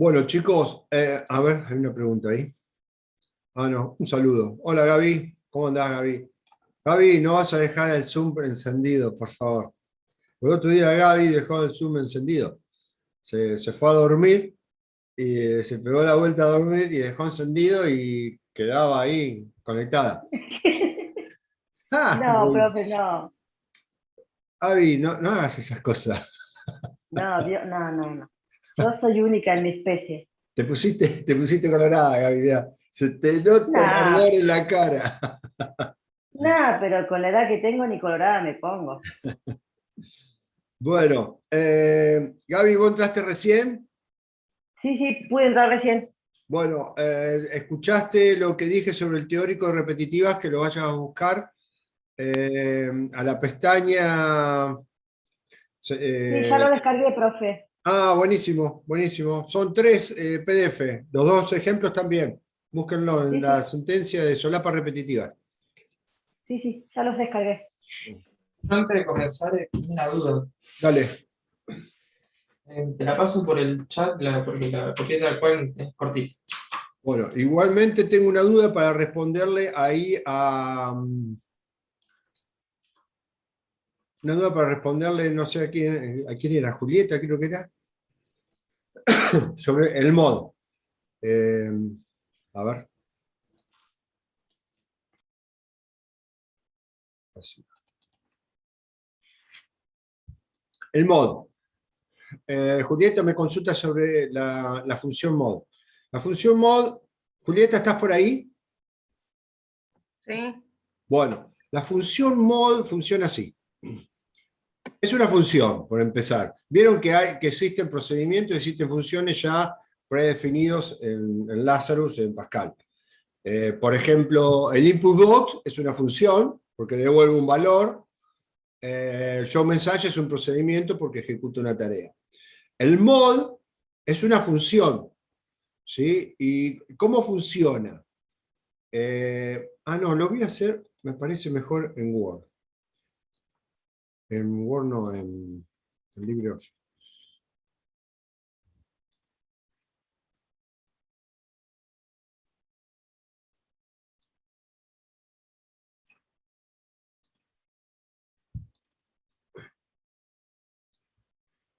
Bueno, chicos, a ver, hay una pregunta ahí. Ah, no, un saludo. Hola, Gaby. ¿Cómo andás, Gaby? Gaby, no vas a dejar el Zoom encendido, por favor. El otro día Gaby dejó el Zoom encendido. Se fue a dormir y se pegó la vuelta a dormir y dejó encendido y quedaba ahí conectada. Ah, No, profe, no. Gaby, no hagas esas cosas. No, no. Yo soy única en mi especie. Te pusiste colorada, Gaby, mirá. Se te nota el Nah, ardor en la cara. nah, pero con la edad que tengo ni colorada me pongo. Bueno, Gaby, ¿vos entraste recién? Sí, sí, pude entrar recién. Bueno, escuchaste lo que dije sobre el teórico de repetitivas, que lo vayas a buscar a la pestaña. Sí, ya eh, lo descargué, profe. buenísimo, buenísimo. Son tres PDF, los dos ejemplos también. Búsquenlo en Sí, la sí, sentencia de solapa repetitiva. sí, sí, ya los descargué. Antes de comenzar, una duda. Dale. Te la paso por el chat porque la copié tal cual es cortita. Bueno, igualmente tengo una duda para responderle ahí a. Una duda para responderle, no sé a quién era, Julieta, creo que era, sobre el mod. Eh, a ver. Así. El mod. Julieta me consulta sobre la función mod. La función mod, Julieta, ¿estás por ahí? Sí, Bueno, la función mod funciona así. Es una función, por empezar. Vieron que existen procedimientos, existen funciones ya predefinidos en Lazarus, en Pascal. Por ejemplo, el input box es una función porque devuelve un valor. El show message es un procedimiento porque ejecuta una tarea. El mod es una función, ¿sí? ¿Y cómo funciona? No, lo voy a hacer, me parece mejor en Word. En Word no, en LibreOffice.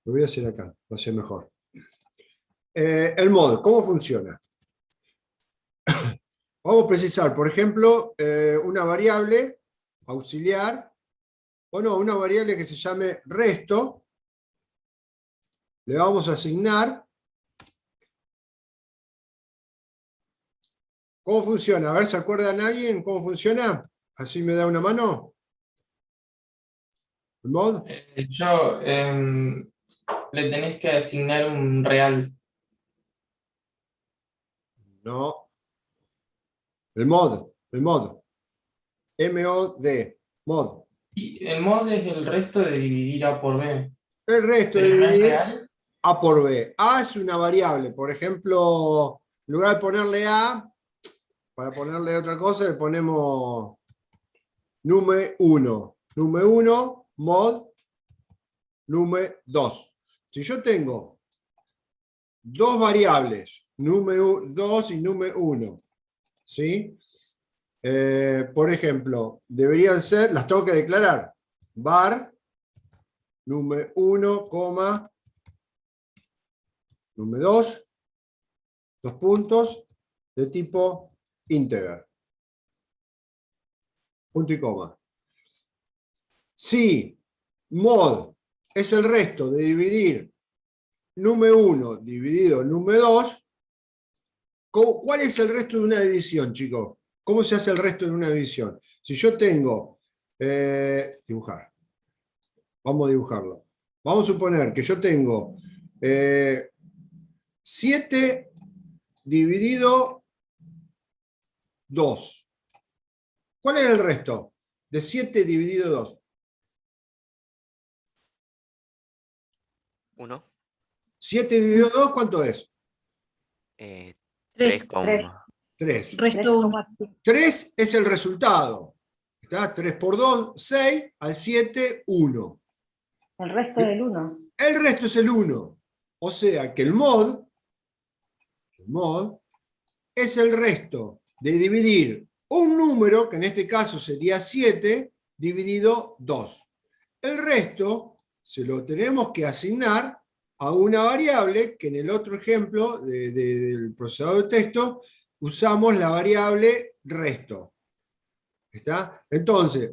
Lo voy a hacer acá, va a ser mejor. El mod, ¿cómo funciona? Vamos a precisar, por ejemplo, una variable auxiliar, o no, una variable que se llame resto. Le vamos a asignar. ¿Cómo funciona? A ver, ¿se acuerdan alguien cómo funciona? Así me da una mano. ¿El mod? Le tenés que asignar un real. No. El mod. M-O-D. Mod. Y el mod es el resto de dividir A por B, El resto de pero no es dividir real. A por B. A es una variable. Por ejemplo, en lugar de ponerle A, para ponerle otra cosa, le ponemos nume 1. Nume 1, mod, nume 2. Si yo tengo dos variables, nume 2 y nume 1, ¿sí? Por ejemplo, deberían ser, las tengo que declarar, var nume 1, nume 2, dos puntos, de tipo integer. Punto y coma. Si mod es el resto de dividir nume 1 dividido nume 2, ¿cuál es el resto de una división, chicos? ¿Cómo se hace el resto de una división? Si yo tengo, dibujar, vamos a dibujarlo. Vamos a suponer que yo tengo 7 dividido 2. ¿Cuál es el resto de 7 dividido 2? 1, 7 dividido 2, ¿cuánto es? 3, 3. 3. Resto 1. 3 es el resultado. ¿Está? 3 por 2, 6, al 7, 1. El resto del 1. El resto es el 1. O sea que el mod el mod, es el resto de dividir un número, que en este caso sería 7, dividido 2. El resto se lo tenemos que asignar a una variable que en el otro ejemplo del procesador de texto usamos la variable resto. ¿Está? Entonces,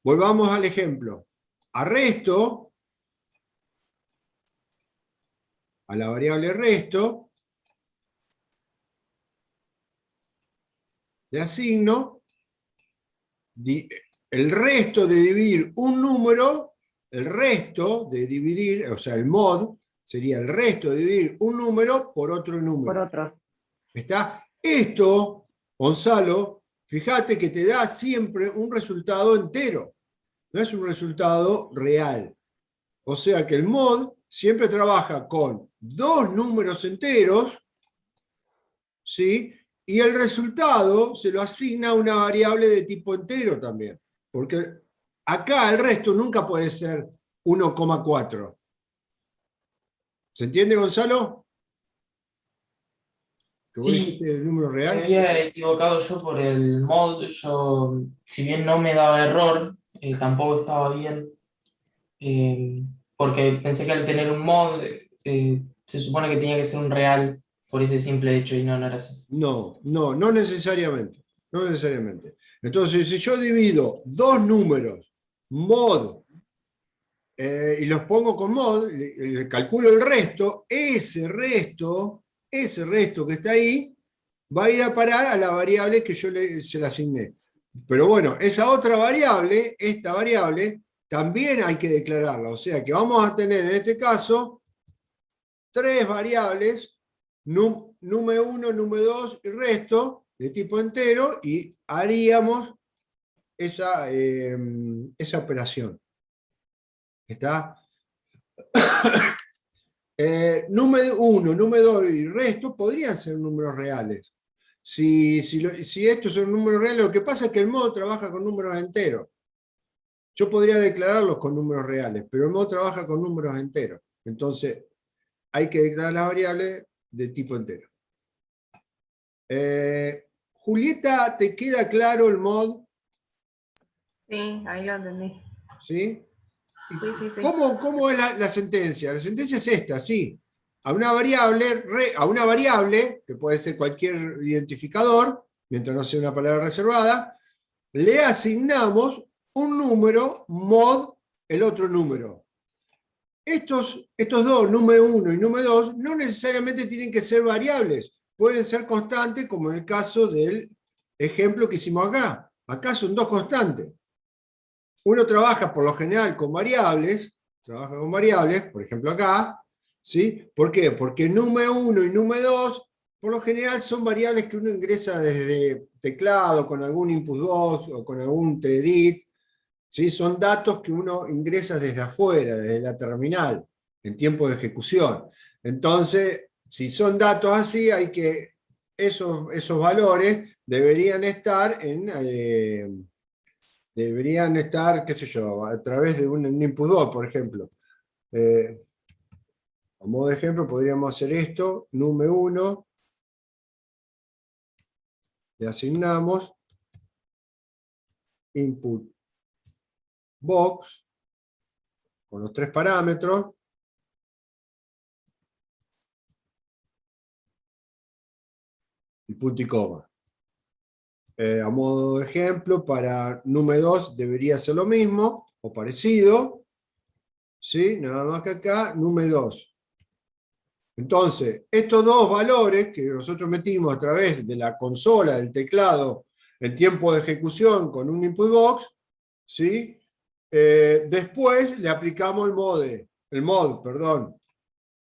volvamos al ejemplo. A resto, a la variable resto, le asigno el resto de dividir un número, el resto de dividir, o sea, el mod, sería el resto de dividir un número por otro número. Por otro. ¿Está? Esto, Gonzalo, fíjate que te da siempre un resultado entero, no es un resultado real. O sea que el mod siempre trabaja con dos números enteros, ¿sí? Y el resultado se lo asigna a una variable de tipo entero también. Porque acá el resto nunca puede ser 1,4. ¿Se entiende, Gonzalo? ¿Que vos Sí, dijiste el número me real? había equivocado yo por el mod. Yo, si bien no me daba error, tampoco estaba bien. Porque pensé que al tener un mod, se supone que tenía que ser un real por ese simple hecho y no, no era así. No necesariamente. No necesariamente. Entonces, si yo divido dos números mod y los pongo con mod, calculo el resto, ese resto que está ahí, va a ir a parar a la variable que yo se la asigné. Pero bueno, esa otra variable, esta variable, también hay que declararla. O sea que vamos a tener en este caso tres variables, num1, num2 y resto, de tipo entero, y haríamos esa operación. ¿Está? Número 1, número 2 y resto podrían ser números reales. Si estos son números reales, lo que pasa es que el modo trabaja con números enteros. Yo podría declararlos con números reales, pero el modo trabaja con números enteros. Entonces, hay que declarar las variables de tipo entero. Julieta, ¿te queda claro el mod? Sí, ahí lo entendí. ¿Sí? Sí. ¿Cómo es la sentencia? La sentencia es esta, sí. A una variable, que puede ser cualquier identificador, mientras no sea una palabra reservada, le asignamos un número mod el otro número. Estos dos, número 1 y número 2, no necesariamente tienen que ser variables, pueden ser constantes, como en el caso del ejemplo que hicimos acá. Acá son dos constantes. Uno trabaja por lo general con variables, por ejemplo acá, ¿sí? ¿Por qué? Porque número 1 y número 2, por lo general son variables que uno ingresa desde teclado, con algún input box o con algún tedit, ¿sí? Son datos que uno ingresa desde afuera, desde la terminal, en tiempo de ejecución. Entonces, si son datos así, hay que esos valores deberían estar qué sé yo, a través de un input box, por ejemplo. A modo de ejemplo, podríamos hacer esto, número 1, le asignamos input box con los tres parámetros, y punto y coma. A modo de ejemplo, para número 2 debería ser lo mismo, o parecido, ¿sí? Nada más que acá, número 2. Entonces, estos dos valores que nosotros metimos a través de la consola, del teclado, en tiempo de ejecución con un input box, ¿sí? Después le aplicamos el mod, perdón.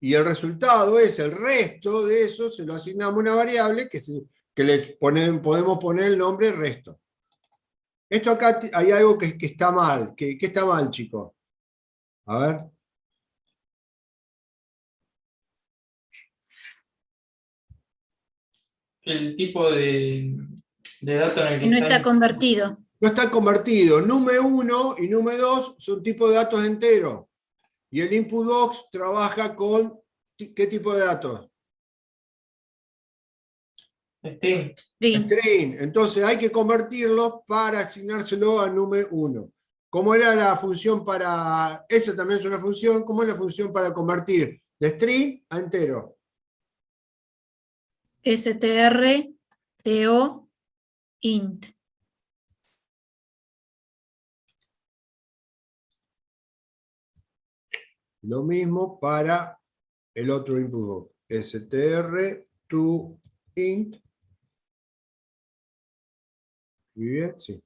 Y el resultado es el resto de eso, se lo asignamos a una variable que le podemos poner el nombre resto. Esto acá hay algo que está mal. ¿Qué está mal, chicos? A ver. El tipo de dato en el que Que no está convertido. No está convertido. Número 1 y número 2 son tipos de datos enteros. Y el input box trabaja con ¿qué tipo de datos? String. String. String. Entonces hay que convertirlo para asignárselo al número 1. ¿Cómo era la función para... Esa también es una función. ¿Cómo es la función para convertir de string a entero? str-to int. Lo mismo para el otro input. str to int. Muy bien, sí.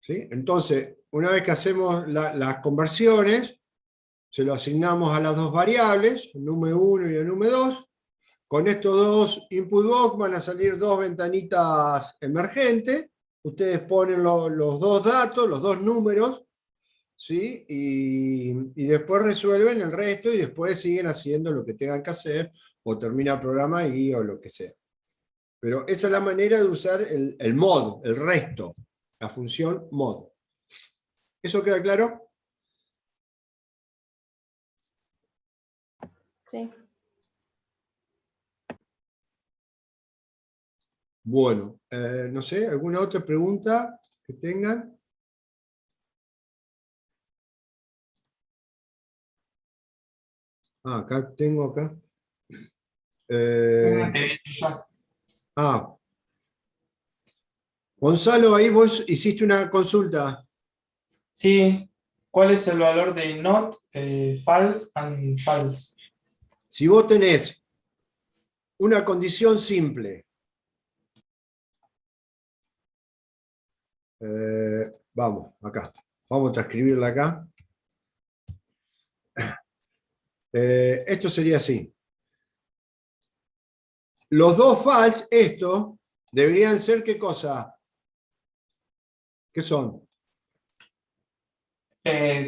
¿Sí? Entonces, una vez que hacemos las conversiones, se lo asignamos a las dos variables, el número 1 y el número 2. Con estos dos input box van a salir dos ventanitas emergentes. Ustedes ponen los dos datos, los dos números, ¿sí? Y después resuelven el resto y después siguen haciendo lo que tengan que hacer o termina el programa ahí o lo que sea. Pero esa es la manera de usar el mod, el resto, la función mod. ¿Eso queda claro? Sí. Bueno, no sé, ¿alguna otra pregunta que tengan? Acá tengo acá. Yo. Gonzalo, ahí vos hiciste una consulta. Sí, ¿cuál es el valor de not, false and false? Si vos tenés una condición simple, vamos, acá, vamos a transcribirla acá. Esto sería así. Los dos false, esto, deberían ser ¿qué cosa? ¿Qué son?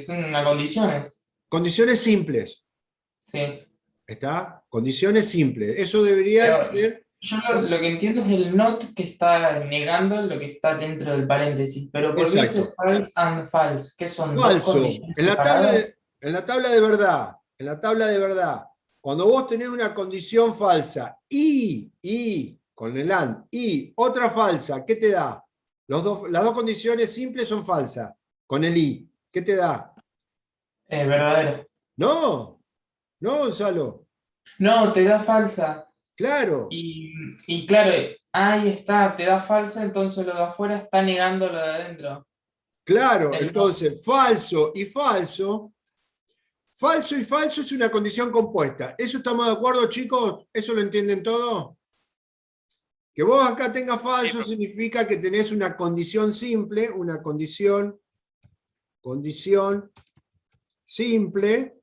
Son las condiciones. Condiciones simples. Sí. ¿Está? Condiciones simples. Eso debería Pero ser... yo lo que entiendo es el not que está negando lo que está dentro del paréntesis. Pero ¿por qué dice Exacto. false and false? ¿Qué son? ¿Dos Falso. condiciones En la tabla separadas? en la tabla de verdad, en la tabla de verdad, cuando vos tenés una condición falsa y con el and, y otra falsa, ¿qué te da? Las dos condiciones simples son falsas. Con el i, ¿qué te da? Verdadero. No, no, Gonzalo. No, te da falsa. Claro, Y claro, ahí está, te da falsa, entonces lo de afuera está negando lo de adentro. claro. El no. Entonces, falso y falso. Falso y falso es una condición compuesta. ¿Eso estamos de acuerdo, chicos? ¿Eso lo entienden todos? Que vos acá tengas falso significa que tenés una condición simple, una condición simple,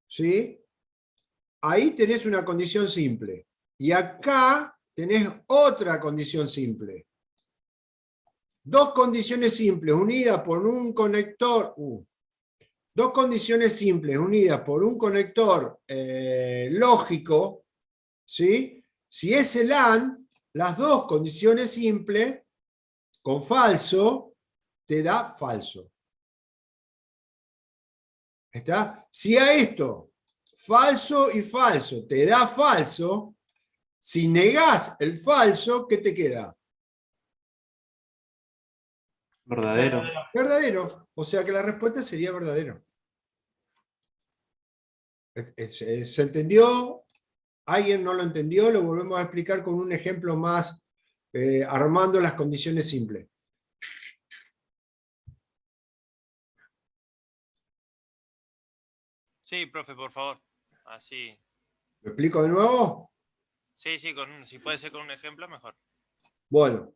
¿sí? Ahí tenés una condición simple. Y acá tenés otra condición simple. Dos condiciones simples unidas por un conector. Dos condiciones simples unidas por un conector lógico, ¿sí? Si es el AND, las dos condiciones simples con falso te da falso. ¿Está? Si a esto, falso y falso, te da falso, si negás el falso, ¿qué te queda? Verdadero. Verdadero. O sea que la respuesta sería verdadero. ¿Se entendió? ¿Alguien no lo entendió? Lo volvemos a explicar con un ejemplo más, armando las condiciones simples. Sí, profe, por favor. Así. ¿Lo explico de nuevo? Sí, sí, si puede ser con un ejemplo, mejor. Bueno.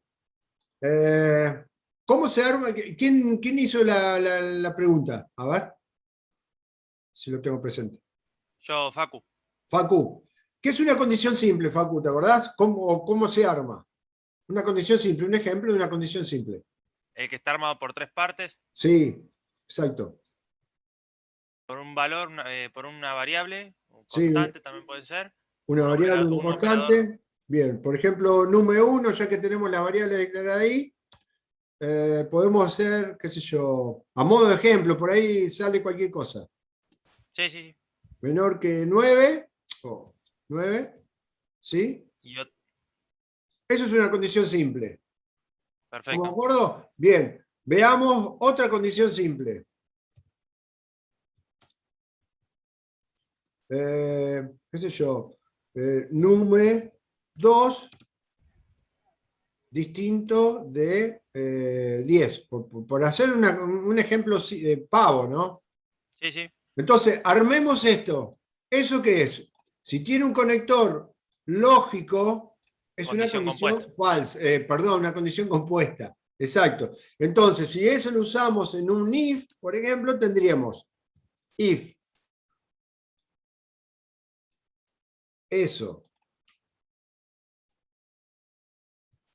¿Cómo se arma? ¿Quién hizo la pregunta? A ver. Si lo tengo presente. Yo, Facu. Facu. ¿Qué es una condición simple, Facu? ¿Te acordás? ¿Cómo se arma? Una condición simple, un ejemplo de una condición simple. El que está armado por tres partes, Sí, exacto. por un valor, por una variable, un Sí, constante también puede ser. una variable, una un constante. operador. Bien, por ejemplo, número 1, ya que tenemos la variable declarada ahí, podemos hacer, qué sé yo, a modo de ejemplo, por ahí sale cualquier cosa. Sí, sí. Menor que 9, o 9, ¿Sí? Y ot- Eso es una condición simple. ¿Estamos de perfecto. acuerdo? Bien. Veamos otra condición simple. ¿Qué sé yo? Número 2 distinto de 10. Por hacer un ejemplo pavo, ¿no? Sí, sí. Entonces, armemos esto. ¿Eso qué es? Si tiene un conector lógico, es una Condición condición compuesta. falsa, perdón, una condición compuesta. Exacto. Entonces, si eso lo usamos en un if, por ejemplo, tendríamos if eso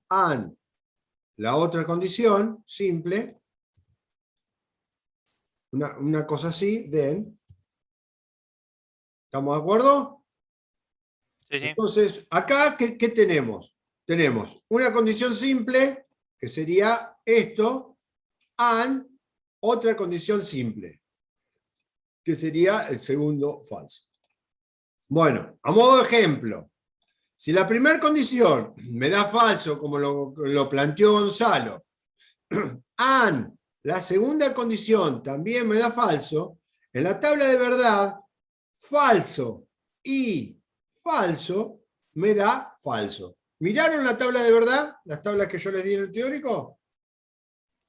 and la otra condición simple, una cosa así, then. ¿Estamos de acuerdo? Sí, sí. Entonces, acá, ¿qué tenemos? Tenemos una condición simple, que sería esto, and otra condición simple, que sería el segundo falso. Bueno, a modo de ejemplo, si la primera condición me da falso, como lo planteó Gonzalo, and la segunda condición también me da falso, en la tabla de verdad, falso y falso me da falso. ¿Miraron la tabla de verdad? Las tablas que yo les di en el teórico.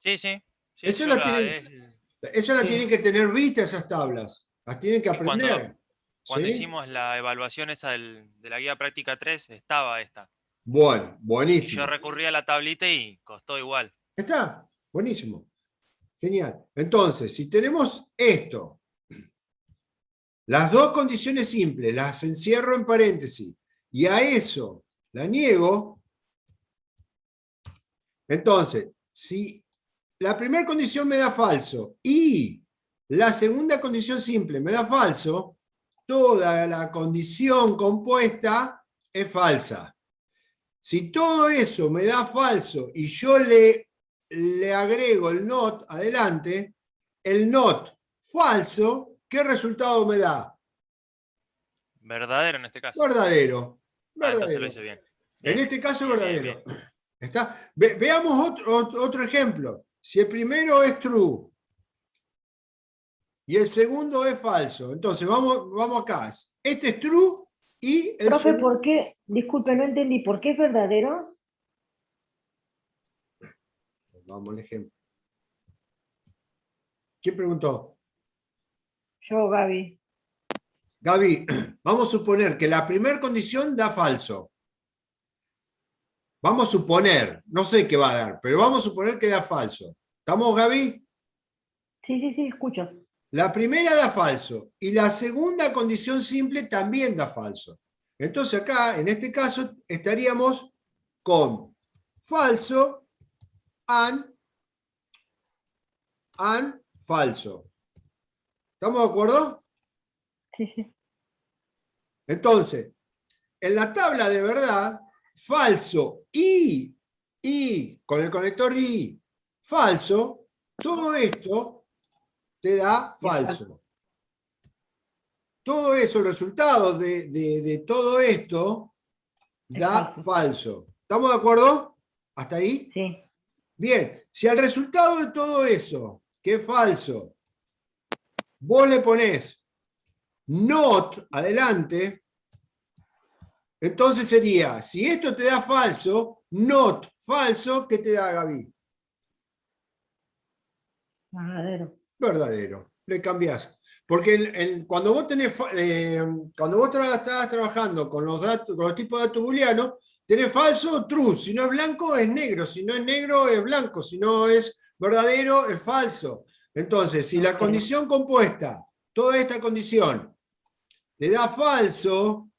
Sí, sí. Sí, Eso sí, la tienen que tener vista, esas tablas. Las tienen que Sí, cuando aprender. ¿Sí? hicimos la evaluación esa de la guía práctica 3, estaba esta. Bueno, Y yo buenísimo. recurrí a la tablita y costó igual. Está, buenísimo. Genial. Entonces, si tenemos esto, las dos condiciones simples, las encierro en paréntesis, y a eso la niego, entonces, si la primera condición me da falso y la segunda condición simple me da falso, toda la condición compuesta es falsa. Si todo eso me da falso y yo le agrego el not adelante, el not falso, ¿qué resultado me da? Verdadero en este caso. Verdadero. Ah, entonces lo Verdadero. hice bien. En Bien, este caso, bien, bien, verdadero. bien. ¿Está? Veamos otro ejemplo. Si el primero es true y el segundo es falso, entonces vamos acá. Este es true y el Profe, segundo. ¿por qué? Disculpe, no entendí. ¿Por qué es verdadero? Vamos al ejemplo. ¿Quién preguntó? Yo, Gaby. Gaby, vamos a suponer que la primera condición da falso. Vamos a suponer, no sé qué va a dar, pero vamos a suponer que da falso. ¿Estamos, Gaby? Sí, sí, sí, escucho. La primera da falso y la segunda condición simple también da falso. Entonces acá, en este caso, estaríamos con falso and falso. ¿Estamos de acuerdo? Sí, sí. Entonces, en la tabla de verdad, falso y con el conector y falso, todo esto te da falso. Todo eso, el resultado de todo esto da falso. falso. ¿Estamos de acuerdo? ¿Hasta ahí? Sí. Bien, si al resultado de todo eso, que es falso, vos le ponés not adelante, entonces sería, si esto te da falso, not falso, ¿qué te da, Gaby? Verdadero. Verdadero. Le cambiás. Porque cuando vos cuando vos estás trabajando con los datos, con los tipos de datos booleanos, tenés falso o true. Si no es blanco, es negro. Si no es negro, es blanco. Si no es verdadero, es falso. Entonces, si la condición compuesta, toda esta condición, te da falso,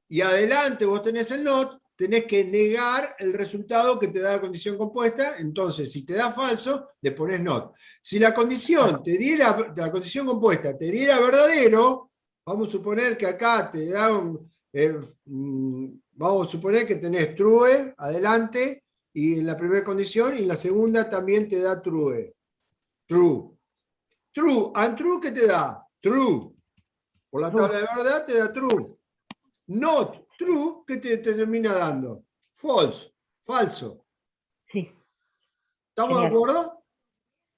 y adelante vos tenés el not, tenés que negar el resultado que te da la condición compuesta. Entonces, si te da falso, le pones not. Si la condición la condición compuesta te diera verdadero, vamos a suponer que acá te da vamos a suponer que tenés true adelante y en la primera condición, y en la segunda también te da true. True. True and true, ¿qué te da? True. Por la tabla de verdad te da true. Not True, ¿qué te termina dando? False, falso. Sí, ¿Estamos de genial. acuerdo?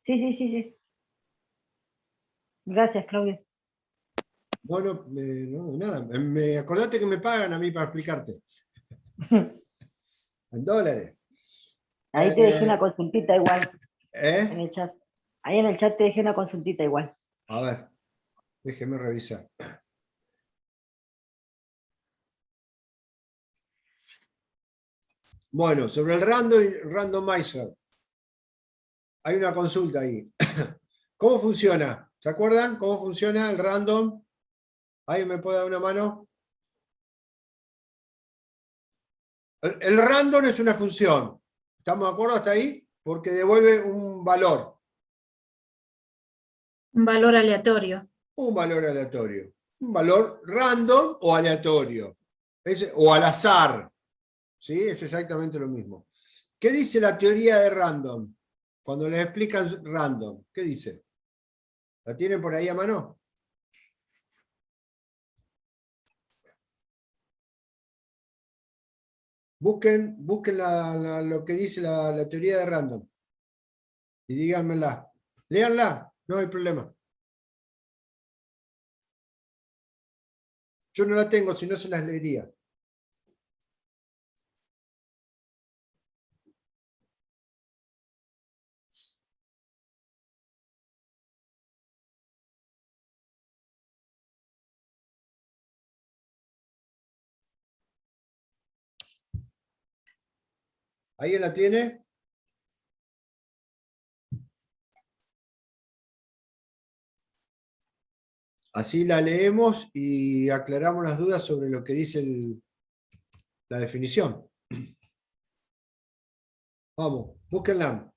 Sí, sí, sí, sí. Gracias, Claudio. Bueno, no, nada. Acordate que me pagan a mí para explicarte. En dólares. Ahí te dejé una Eh, consultita igual en ¿eh? el chat. Ahí en el chat te dejé una consultita igual. A ver, déjeme revisar. Bueno, sobre el randomizer, hay una consulta ahí. ¿Cómo funciona? ¿Se acuerdan cómo funciona el random? ¿Alguien me puede dar una mano? El random es una función. ¿Estamos de acuerdo hasta ahí? Porque devuelve un valor. Un valor aleatorio. Un valor aleatorio. Un valor random o aleatorio. O al azar. ¿Sí? Es exactamente lo mismo. ¿Qué dice la teoría de random? Cuando les explican random, ¿qué dice? ¿La tienen por ahí a mano? Busquen lo que dice la teoría de random. Y díganmela. Léanla, no hay problema. Yo no la tengo, si no se las leería. ¿Alguien la tiene? Así la leemos y aclaramos las dudas sobre lo que dice la definición. Vamos, búsquenla.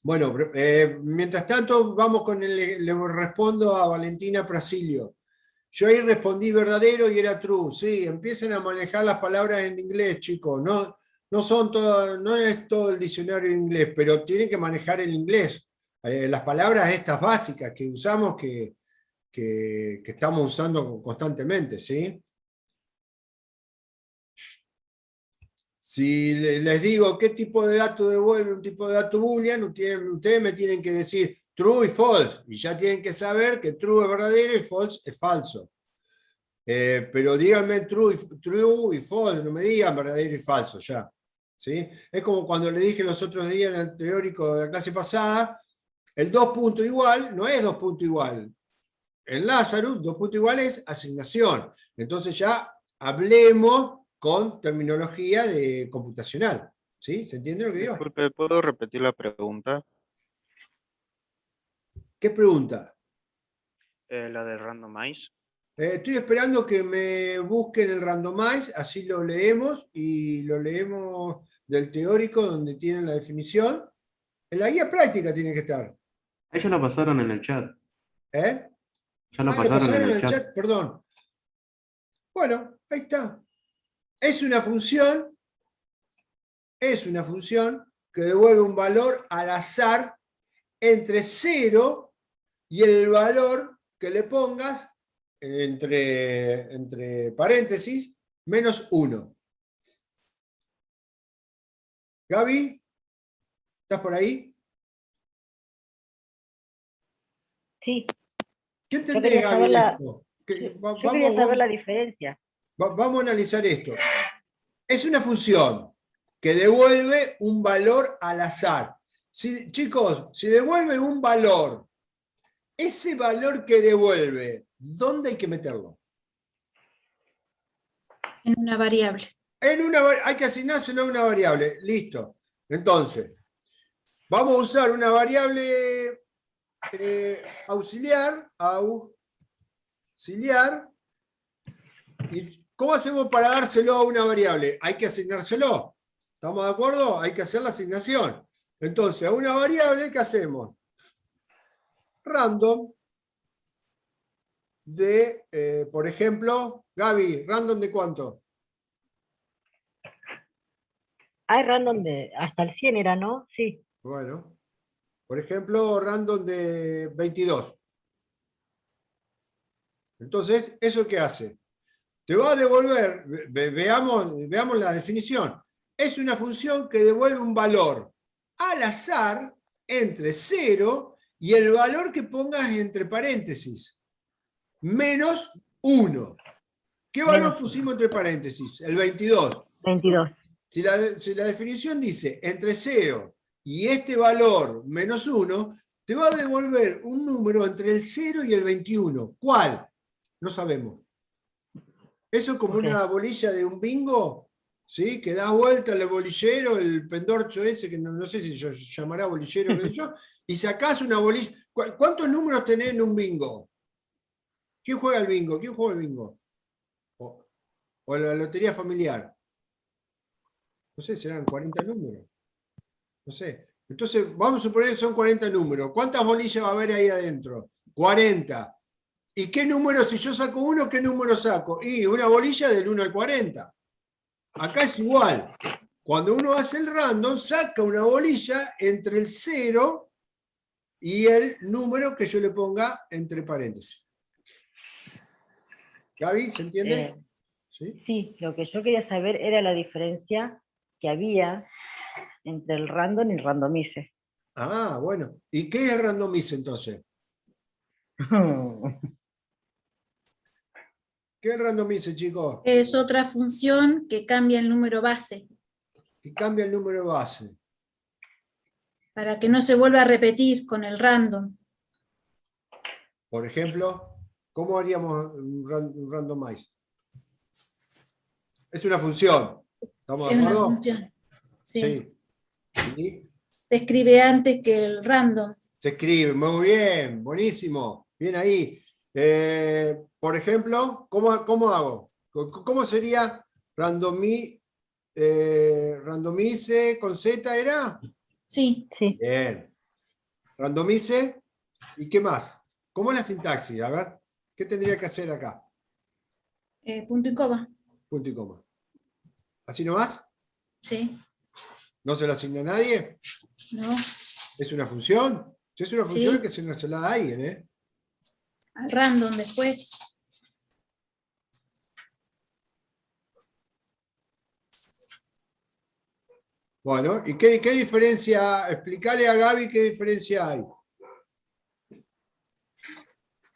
Bueno, mientras tanto, vamos con le respondo a Valentina Prasilio. Yo ahí respondí verdadero y era true. Sí, empiecen a manejar las palabras en inglés, chicos. No, no es todo el diccionario en inglés, pero tienen que manejar el inglés. Las palabras estas básicas que usamos, que estamos usando constantemente, ¿sí? Si les digo qué tipo de dato devuelve un tipo de dato boolean, ustedes me tienen que decir true y false, y ya tienen que saber que true es verdadero y false es falso. Pero díganme true y false, no me digan verdadero y falso ya. ¿Sí? Es como cuando le dije los otros días en el teórico de la clase pasada, el 2 punto igual no es 2 punto igual. En Lazarus, 2 punto igual es asignación. Entonces ya hablemos con terminología de computacional. ¿Sí? ¿Se entiende lo que digo? Disculpe, ¿puedo repetir la pregunta? ¿Qué pregunta? La de randomize. Estoy esperando que me busquen el randomize, así lo leemos y lo leemos del teórico donde tienen la definición. En la guía práctica tiene que estar. Ellos lo pasaron en el chat. ¿Eh? Ya lo Ah, lo pasaron en pasaron el al chat. chat, perdón. Bueno, ahí está. Es una función que devuelve un valor al azar entre 0 y el valor que le pongas entre paréntesis menos 1. Gaby, ¿estás por ahí? Sí, ¿Qué yo entendés, quería Gaby, saber de esto? yo quería saber la diferencia. Vamos a analizar esto. Es una función que devuelve un valor al azar. Chicos, si devuelve un valor, ese valor que devuelve, ¿dónde hay que meterlo? En una variable. Hay que asignárselo a una variable. Listo. Entonces, vamos a usar una variable auxiliar. ¿Y cómo hacemos para dárselo a una variable? Hay que asignárselo. ¿Estamos de acuerdo? Hay que hacer la asignación. Entonces, a una variable, ¿qué hacemos? Random de, por ejemplo, Gaby, ¿random de cuánto? Hay random de hasta el 100 era, ¿no? Sí. Bueno, por ejemplo, random de 22. Entonces, ¿eso qué hace? Te va a devolver, veamos la definición. Es una función que devuelve un valor al azar entre 0 y el valor que pongas entre paréntesis, menos 1. ¿Qué valor Menos pusimos entre paréntesis? El 22. 22. Si la definición dice entre 0 y este valor menos 1, te va a devolver un número entre el 0 y el 21. ¿Cuál? No sabemos. Eso es como Ok. una bolilla de un bingo, ¿sí? Que da vuelta el bolillero, el pendorcho ese, que no sé si se llamará bolillero, qué sé yo, y sacás una bolilla. ¿Cuántos números tenés en un bingo? ¿Quién juega al bingo? ¿Quién juega al bingo? O la lotería familiar. No sé, serán 40 números. No sé. Entonces, vamos a suponer que son 40 números. ¿Cuántas bolillas va a haber ahí adentro? 40. ¿Y qué número, si yo saco uno, qué número saco? Y una bolilla del 1 al 40. Acá es igual. Cuando uno hace el random, saca una bolilla entre el 0 y el número que yo le ponga entre paréntesis. ¿Gaby, se entiende? ¿Sí? Sí, lo que yo quería saber era la diferencia que había entre el random y el randomize. Ah, bueno. ¿Y qué es el randomize entonces? ¿Qué es el randomize, chicos? Es otra función que cambia el número base Que cambia el número base. para que no se vuelva a repetir con el random. Por ejemplo, ¿cómo haríamos un randomize? Es una función. ¿Estamos de Es una acuerdo? función. Sí. Sí. ¿Sí? Se escribe antes que el random. Se escribe, muy bien, buenísimo. Bien ahí. Por ejemplo, ¿cómo hago? ¿Cómo sería randomize con Z era? Sí. Sí, Bien. Randomice. ¿Y qué más? ¿Cómo es la sintaxis? A ver, ¿qué tendría que hacer acá? Punto y coma. Punto y coma. ¿Así nomás? Sí. ¿No se lo asigna a nadie? No. ¿Es una función? Si es una función, Sí. hay que se la da a alguien, ¿eh? Al random después. Bueno, ¿y qué diferencia? Explícale a Gaby qué diferencia hay.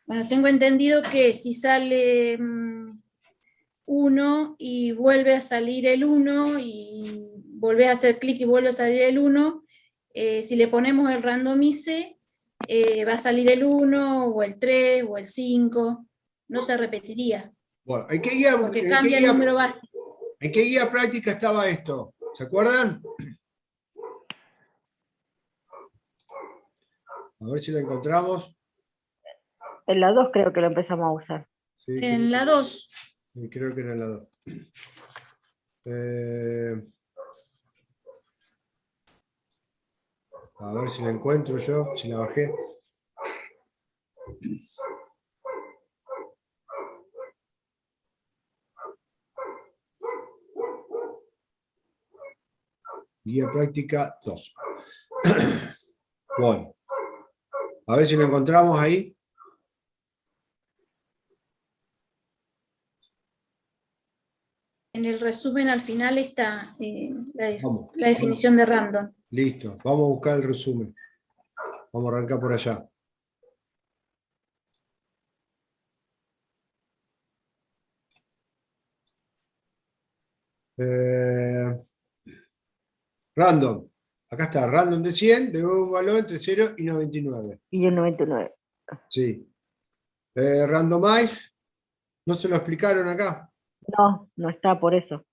Bueno, tengo entendido que si sale 1 y vuelve a salir el 1 y volvés a hacer clic y vuelve a salir el 1, si le ponemos el randomize, va a salir el 1 o el 3 o el 5, no se repetiría, Bueno, ¿en porque cambia el número base. qué guía práctica estaba esto? ¿Se acuerdan? A ver si la encontramos. en la 2 creo que lo empezamos a usar. Sí, En la 2, creo que era en la 2. A ver si la encuentro yo, si la bajé. Guía práctica 2. Bueno, a ver si lo encontramos ahí. en el resumen al final está Vamos. la definición de random. Listo, vamos a buscar el resumen. Vamos a arrancar por allá. Random. Acá está, random de 100, de un valor entre 0 y 99. Y el 99. Sí. Randomize, ¿no se lo explicaron acá? No, no está por eso.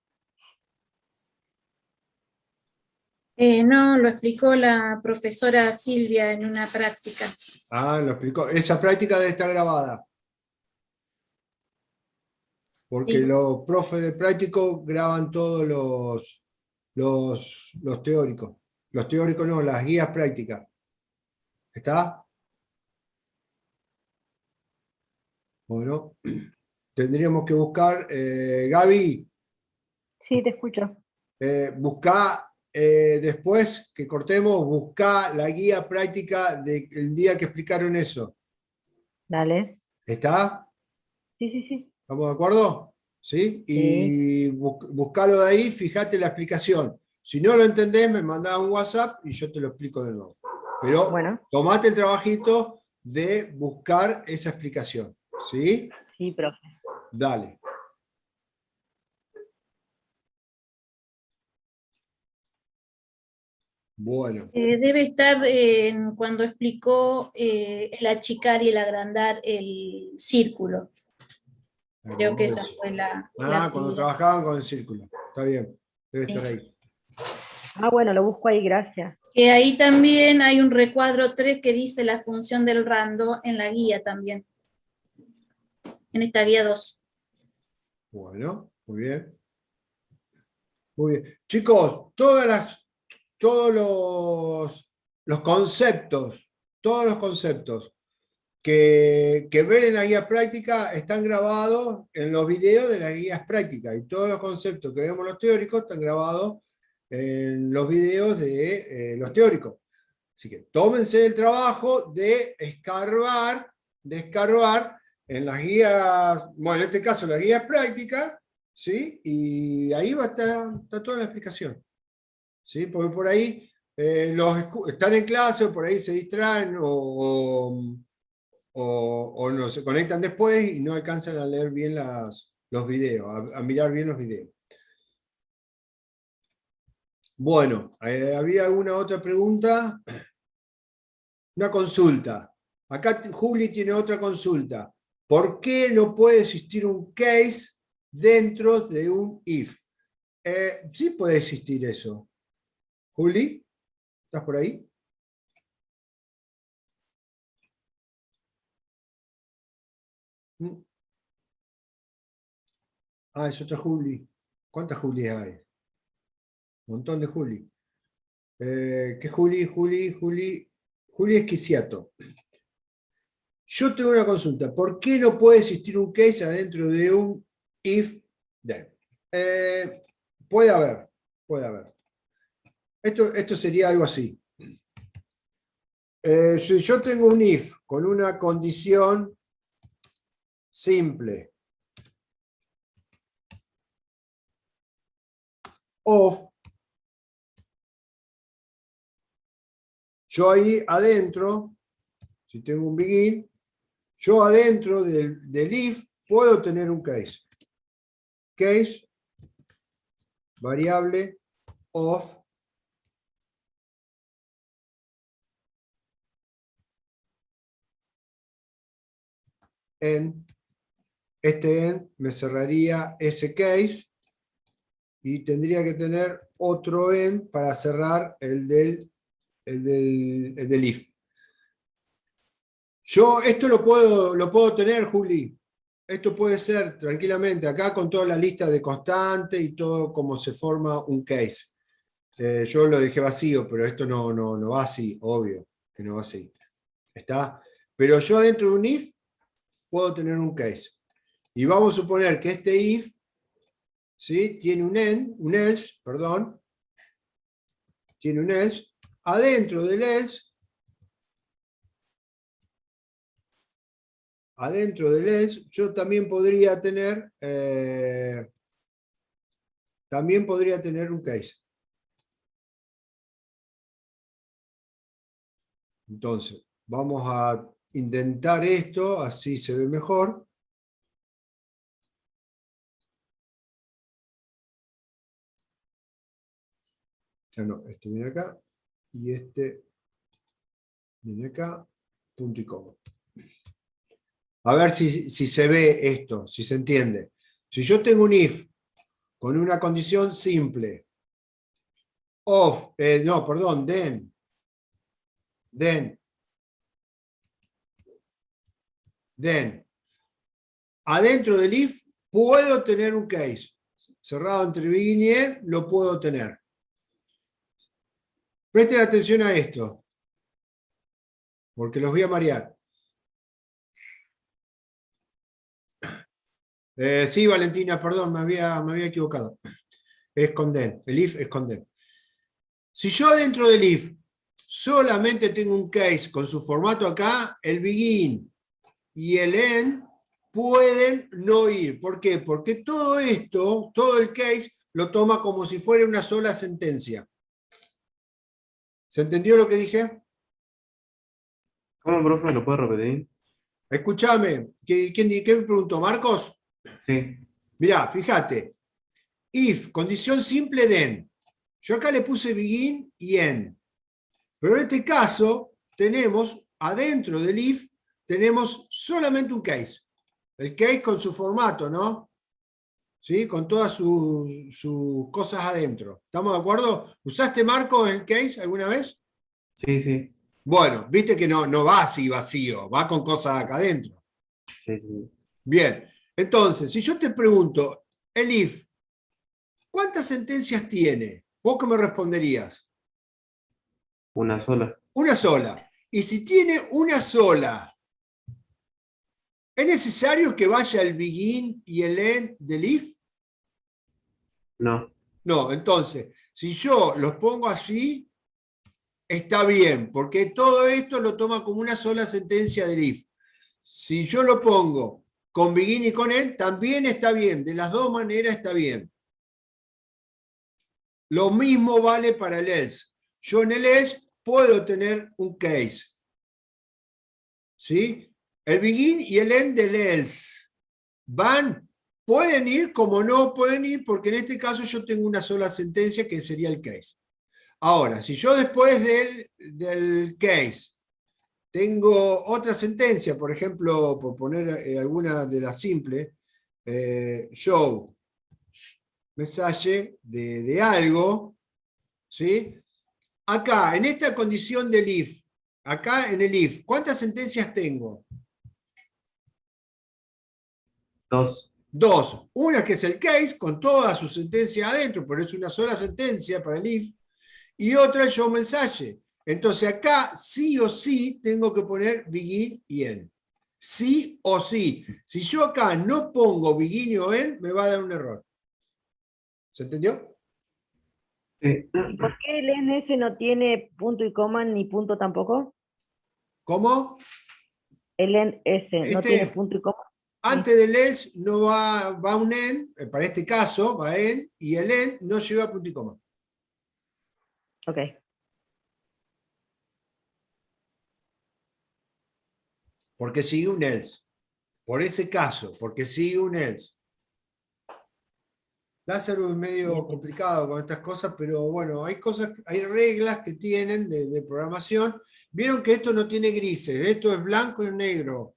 No, lo explicó la profesora Silvia en una práctica. Ah, lo explicó. Esa práctica debe estar grabada. Porque Sí. los profes de práctico graban todos los teóricos. Los teóricos no, las guías prácticas. ¿Está? Bueno, tendríamos que buscar. Gaby, Sí, te escucho. buscá después que cortemos, buscá la guía práctica del día que explicaron eso. Dale. ¿Está? Sí, sí, sí. ¿Estamos de acuerdo? ¿Sí? Y buscalo de ahí, fíjate la explicación. Si no lo entendés, me mandás un WhatsApp y yo te lo explico de nuevo. Pero Bueno, tomate el trabajito de buscar esa explicación. ¿Sí? sí, profe. Dale. Bueno, Debe estar cuando explicó el achicar y el agrandar el círculo. Creo que esa fue la cuando actividad. trabajaban con el círculo. Está bien, debe estar Sí. ahí. Ah, bueno, lo busco ahí, gracias. Que ahí también hay un recuadro 3 que dice la función del rando en la guía también. En esta guía 2. Bueno, muy bien. Muy bien. Chicos, todos los conceptos que ven en la guía práctica están grabados en los videos de las guías prácticas, y todos los conceptos que vemos los teóricos están grabados en los videos de los teóricos. Así que tómense el trabajo de escarbar en las guías, bueno, en este caso las guías prácticas, ¿sí? Y ahí va a está toda la explicación. ¿Sí? Porque por ahí están en clase o por ahí se distraen o no se conectan después y no alcanzan a leer bien los videos, a mirar bien los videos. Bueno, ¿había alguna otra pregunta? Una consulta. Acá Juli tiene otra consulta. ¿Por qué no puede existir un case dentro de un if? Sí puede existir eso. Juli, ¿estás por ahí? Ah, es otra Juli. ¿Cuántas Julis hay? Un montón de Juli. ¿Qué Juli? Juli Esquiciato. Yo tengo una consulta. ¿Por qué no puede existir un case adentro de un if then? Puede haber. Esto sería algo así. Si yo tengo un if con una condición simple of, yo ahí adentro, si tengo un begin, yo adentro del if puedo tener un case. Case, variable of end. Este end me cerraría ese case y tendría que tener otro end para cerrar el del if. Yo esto lo puedo tener, Juli. Esto puede ser tranquilamente acá con toda la lista de constantes y todo como se forma un case. Yo lo dejé vacío, pero esto no va así, obvio que no va así. ¿Está? Pero yo dentro de un if puedo tener un case. Y vamos a suponer que este if, ¿sí? Tiene un else, perdón. Tiene un else. Adentro del else, yo también podría tener un case. Entonces, vamos a intentar esto, así se ve mejor. No, este viene acá y este viene acá, punto y coma. A ver si se ve esto, si se entiende. Si yo tengo un if con una condición simple, of, then, adentro del if puedo tener un case. Cerrado entre begin y end, lo puedo tener. Presten atención a esto, porque los voy a marear. Sí, Valentina, perdón, me había equivocado. Es con then, el if es con then. Si yo dentro del if solamente tengo un case con su formato acá, el begin y el end, pueden no ir. ¿Por qué? Porque todo esto, todo el case, lo toma como si fuera una sola sentencia. ¿Se entendió lo que dije? ¿Cómo, profe? ¿Lo puede repetir? Escúchame, ¿quién me preguntó? ¿Marcos? Sí. Mirá, fíjate. If, condición simple, then. Yo acá le puse begin y end. Pero en este caso, tenemos, adentro del if, tenemos solamente un case. El case con su formato, ¿no? ¿Sí? Con todas sus cosas adentro. ¿Estamos de acuerdo? ¿Usaste, Marcos, el case alguna vez? Sí, sí. Bueno, viste que no va así vacío, va con cosas acá adentro. Sí, sí. Bien, entonces, si yo te pregunto, el if, ¿cuántas sentencias tiene? ¿Vos qué me responderías? Una sola. Una sola. Y si tiene una sola, ¿es necesario que vaya el begin y el end del if? No. No, entonces, si yo los pongo así, está bien, porque todo esto lo toma como una sola sentencia del if. Si yo lo pongo con begin y con end, también está bien. De las dos maneras está bien. Lo mismo vale para el else. Yo en el else puedo tener un case. ¿Sí? El begin y el end del else van, pueden ir como no pueden ir, porque en este caso yo tengo una sola sentencia que sería el case. Ahora, si yo después del case tengo otra sentencia, por ejemplo, por poner alguna de las simples, show mensaje de algo, ¿sí? Acá, en esta condición del if, acá en el if, ¿cuántas sentencias tengo? 2. Dos. Una que es el case, con toda su sentencia adentro, pero es una sola sentencia para el if, y otra el show mensaje. Entonces acá sí o sí tengo que poner begin y end. Sí o sí. Si yo acá no pongo begin o end, me va a dar un error. ¿Se entendió? Sí. ¿Y por qué el NS no tiene punto y coma ni punto tampoco? ¿Cómo? El NS no Este- tiene punto y coma. Antes del else no va un end, para este caso va end, y el end no lleva punto y coma. Ok. Porque sigue un else. Por ese caso, porque sigue un else. Lázaro es medio Bien. complicado con estas cosas, pero bueno, hay cosas, hay reglas que tienen de programación. Vieron que esto no tiene grises, esto es blanco y negro.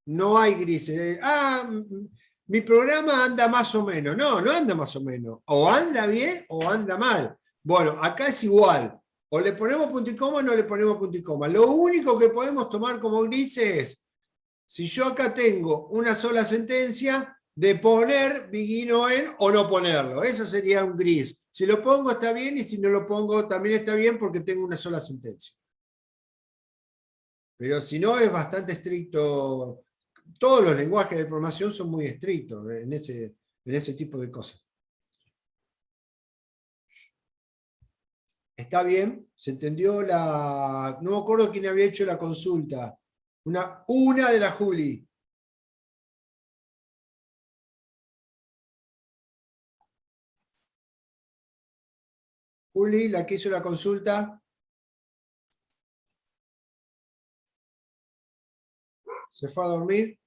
No hay grises. Mi programa anda más o menos. No, no anda más o menos. O anda bien o anda mal. Bueno, acá es igual. O le ponemos punto y coma o no le ponemos punto y coma. Lo único que podemos tomar como grises es, si yo acá tengo una sola sentencia, de poner begin o end o no ponerlo. Eso sería un gris. Si lo pongo está bien y si no lo pongo también está bien porque tengo una sola sentencia. Pero si no es bastante estricto. Todos los lenguajes de programación son muy estrictos en ese tipo de cosas. ¿Está bien? ¿Se entendió la...? No me acuerdo quién había hecho la consulta. Una de la Juli. Juli, la que hizo la consulta. ¿Se fue a dormir?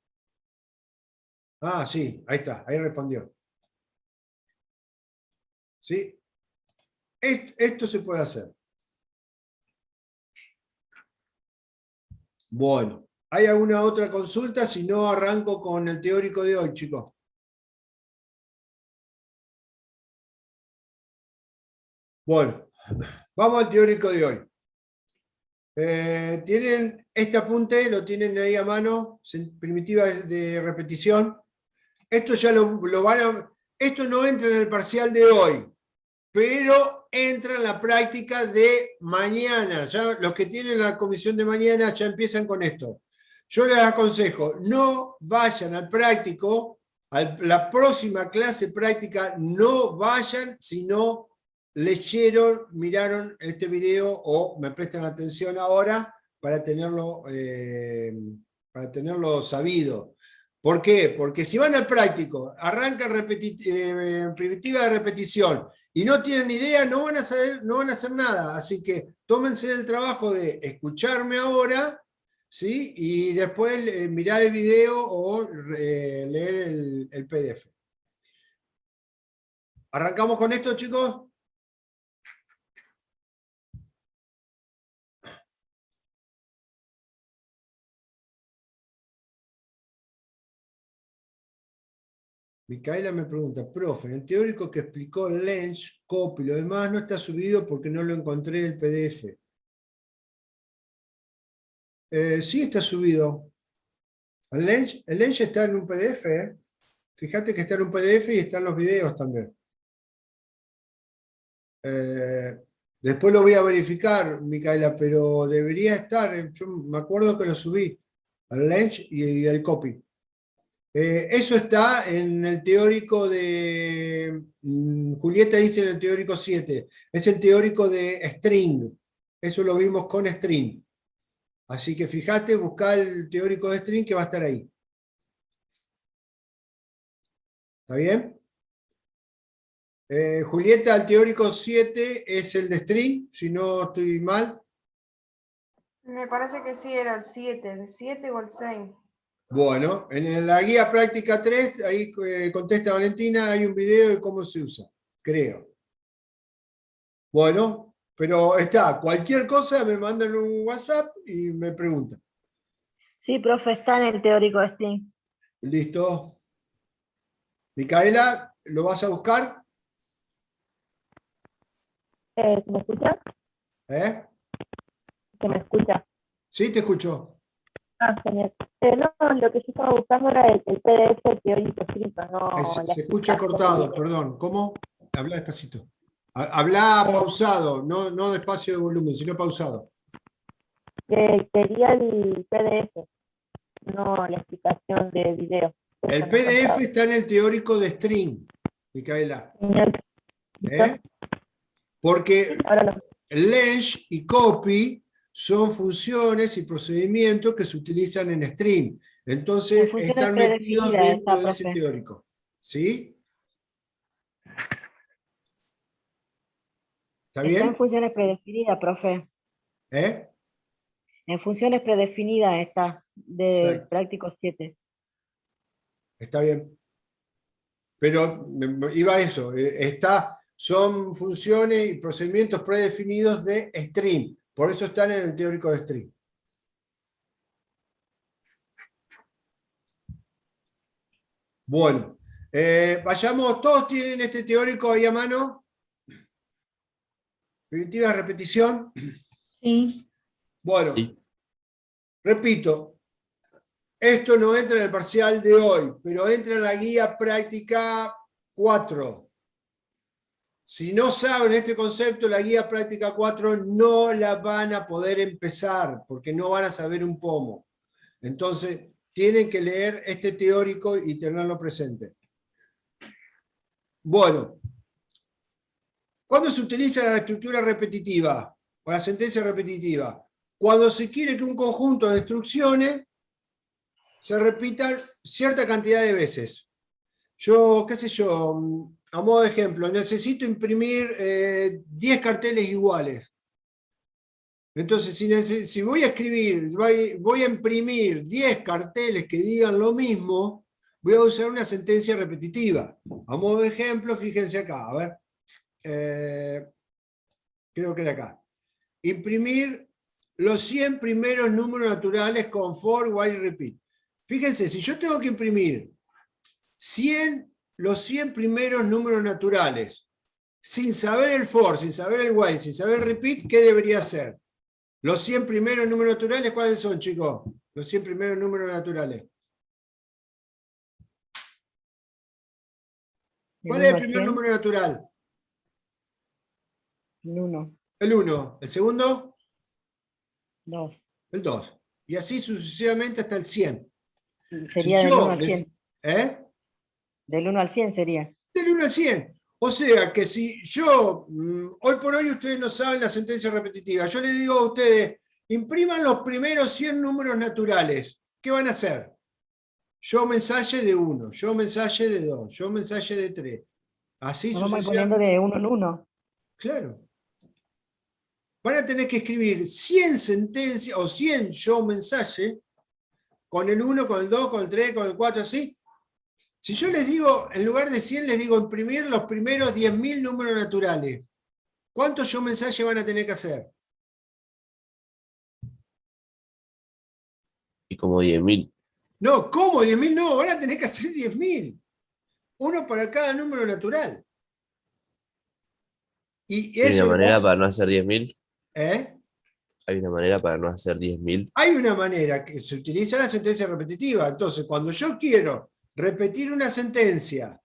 Ah, sí, ahí está, ahí respondió. ¿Sí? Esto se puede hacer. Bueno, ¿hay alguna otra consulta? Si no, arranco con el teórico de hoy, chicos. Bueno, vamos al teórico de hoy. Tienen este apunte, lo tienen ahí a mano, primitiva de repetición. Esto ya lo van a... Esto no entra en el parcial de hoy, pero entra en la práctica de mañana. Ya los que tienen la comisión de mañana ya empiezan con esto. Yo les aconsejo, no vayan al práctico, a la próxima clase práctica, no vayan si no leyeron, miraron este video o me prestan atención ahora para tenerlo para tenerlo sabido. ¿Por qué? Porque si van al práctico, arrancan primitiva de repetición y no tienen idea, no van a saber, no van a hacer nada. Así que tómense el trabajo de escucharme ahora, ¿sí? Y después mirar el video o leer el PDF. ¿Arrancamos con esto, chicos? Micaela me pregunta, profe, en el teórico que explicó Lenz, Copy y lo demás no está subido porque no lo encontré en el PDF. Sí está subido. El Lenz está en un PDF. Fíjate que está en un PDF y están los videos también. Después lo voy a verificar, Micaela, pero debería estar. Yo me acuerdo que lo subí. El Lenz y el Copy. Eso está en el teórico de... Julieta dice en el teórico 7. Es el teórico de string. Eso lo vimos con string. Así que fíjate, busca el teórico de string que va a estar ahí. ¿Está bien? Julieta, el teórico 7 es el de string, si no estoy mal. Me parece que sí era el 7 o el 6. Bueno, en la guía práctica 3, ahí contesta Valentina, hay un video de cómo se usa, creo. Bueno, pero está, cualquier cosa me mandan un WhatsApp y me preguntan. Sí, profe, está en el teórico de string. Listo. Micaela, ¿lo vas a buscar? ¿Se me escucha? ¿Eh? ¿Se me escucha? Sí, te escucho. Ah, genial. No, lo que yo estaba buscando era el PDF teórico escrito, no Se la escucha explicación cortado, del- perdón. ¿Cómo? Habla despacito. Habla pausado, no despacio de volumen, sino pausado. Quería el PDF, no la explicación de video. El PDF está en el teórico de string, Micaela. ¿Eh? Porque Ahora lo... Lenz y Copy son funciones y procedimientos que se utilizan en string. Entonces En funciones están metidos predefinidas dentro está, de ese profe. teórico. ¿Sí? ¿Está Está en bien? funciones predefinidas, profe. ¿Eh? En funciones predefinidas está, del Exacto. práctico 7. Está bien. Pero iba a eso. Son funciones y procedimientos predefinidos de string. Por eso están en el teórico de string. Bueno, vayamos, todos tienen este teórico ahí a mano. Primitiva de repetición. Sí. Bueno, repito, esto no entra en el parcial de hoy, pero entra en la guía práctica 4. Si no saben este concepto, la guía práctica 4 no la van a poder empezar, porque no van a saber un pomo. Entonces, tienen que leer este teórico y tenerlo presente. Bueno, ¿cuándo se utiliza la estructura repetitiva o la sentencia repetitiva? Cuando se quiere que un conjunto de instrucciones se repitan cierta cantidad de veces. Yo, qué sé yo, a modo de ejemplo, necesito imprimir 10 carteles iguales. Entonces, si voy a escribir, voy a imprimir 10 carteles que digan lo mismo, voy a usar una sentencia repetitiva. A modo de ejemplo, fíjense acá, a ver. Creo que era acá. Imprimir los 100 primeros números naturales con for, while, repeat. Fíjense, si yo tengo que imprimir los 100 primeros números naturales, sin saber el for, sin saber el while, sin saber el repeat, ¿qué debería hacer? Los 100 primeros números naturales, ¿cuáles son, chicos? Los 100 primeros números naturales. ¿Cuál es el primer número natural? El 1. El 1. ¿El segundo? 2. El 2. Y así sucesivamente hasta el 100. Sería del 1 al 100. ¿Eh? Del 1 al 100 sería. Del 1 al 100. O sea que si yo, hoy por hoy ustedes no saben la sentencia repetitiva, yo les digo a ustedes, impriman los primeros 100 números naturales. ¿qué van a hacer? Show mensaje de 1, show mensaje de 2, show mensaje de 3. Así Nos vamos sucesivamente. poniendo de uno en uno. Claro. Van a tener que escribir 100 sentencias o 100 show mensaje con el 1, con el 2, con el 3, con el 4, así. Si yo les digo, en lugar de 100, les digo imprimir los primeros 10.000 números naturales, ¿cuántos show mensaje van a tener que hacer? Y como 10.000. No, ¿cómo 10.000? No, van a tener que hacer 10.000. Uno para cada número natural. Y ¿Hay ese una manera vos- para no hacer 10.000? ¿Eh? ¿Hay una manera para no hacer 10.000? Hay una manera que se utiliza la sentencia repetitiva. Entonces, cuando yo quiero repetir una sentencia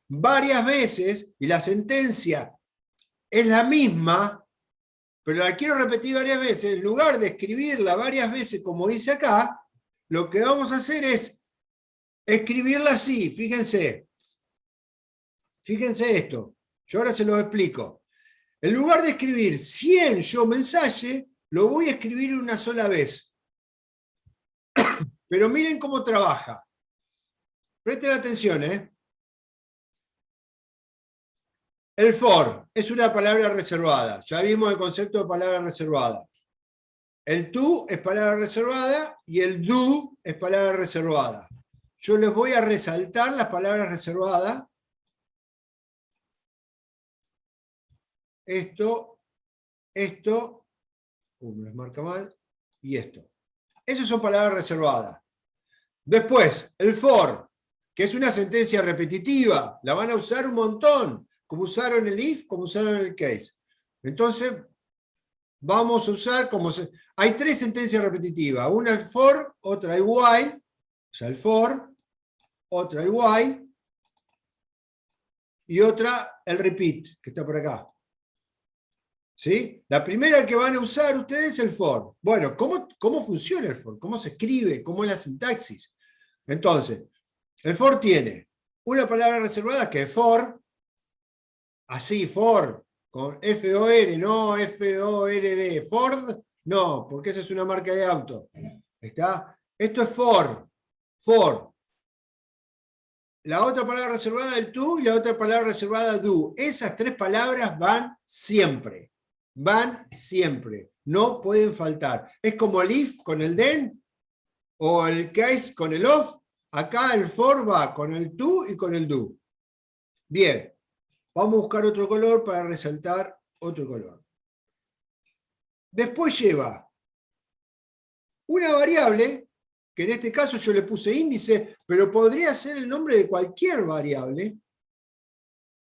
varias veces y la sentencia es la misma, pero la quiero repetir varias veces, en lugar de escribirla varias veces como dice acá, lo que vamos a hacer es escribirla así. Fíjense. Fíjense esto. Yo ahora se lo explico. En lugar de escribir 100 yo mensaje, lo voy a escribir una sola vez. Pero miren cómo trabaja. Presten atención, ¿eh? El for es una palabra reservada. Ya vimos el concepto de palabra reservada. El to es palabra reservada y el do es palabra reservada. Yo les voy a resaltar las palabras reservadas. Esto, me las marca mal, y esto. Esas son palabras reservadas. Después, el for, que es una sentencia repetitiva, la van a usar un montón, como usaron el if, como usaron el case. Entonces, vamos a usar hay 3 sentencias repetitivas, una el for, otra el while, o sea, el for, otra el while, y otra el repeat, que está por acá. ¿Sí? La primera que van a usar ustedes es el for. Bueno, ¿cómo funciona el for? ¿Cómo se escribe? ¿Cómo es la sintaxis? Entonces, el for tiene una palabra reservada que es for, así, for, con F-O-R, no F-O-R-D. Ford, no, porque esa es una marca de auto. ¿Está? Esto es for. La otra palabra reservada es el to y la otra palabra reservada do. Esas 3 palabras van siempre. Van siempre. No pueden faltar. Es como el if con el then o el case con el of. Acá el for va con el to y con el do. Bien. Vamos a buscar otro color para resaltar otro color. Después lleva una variable, que en este caso yo le puse índice, pero podría ser el nombre de cualquier variable.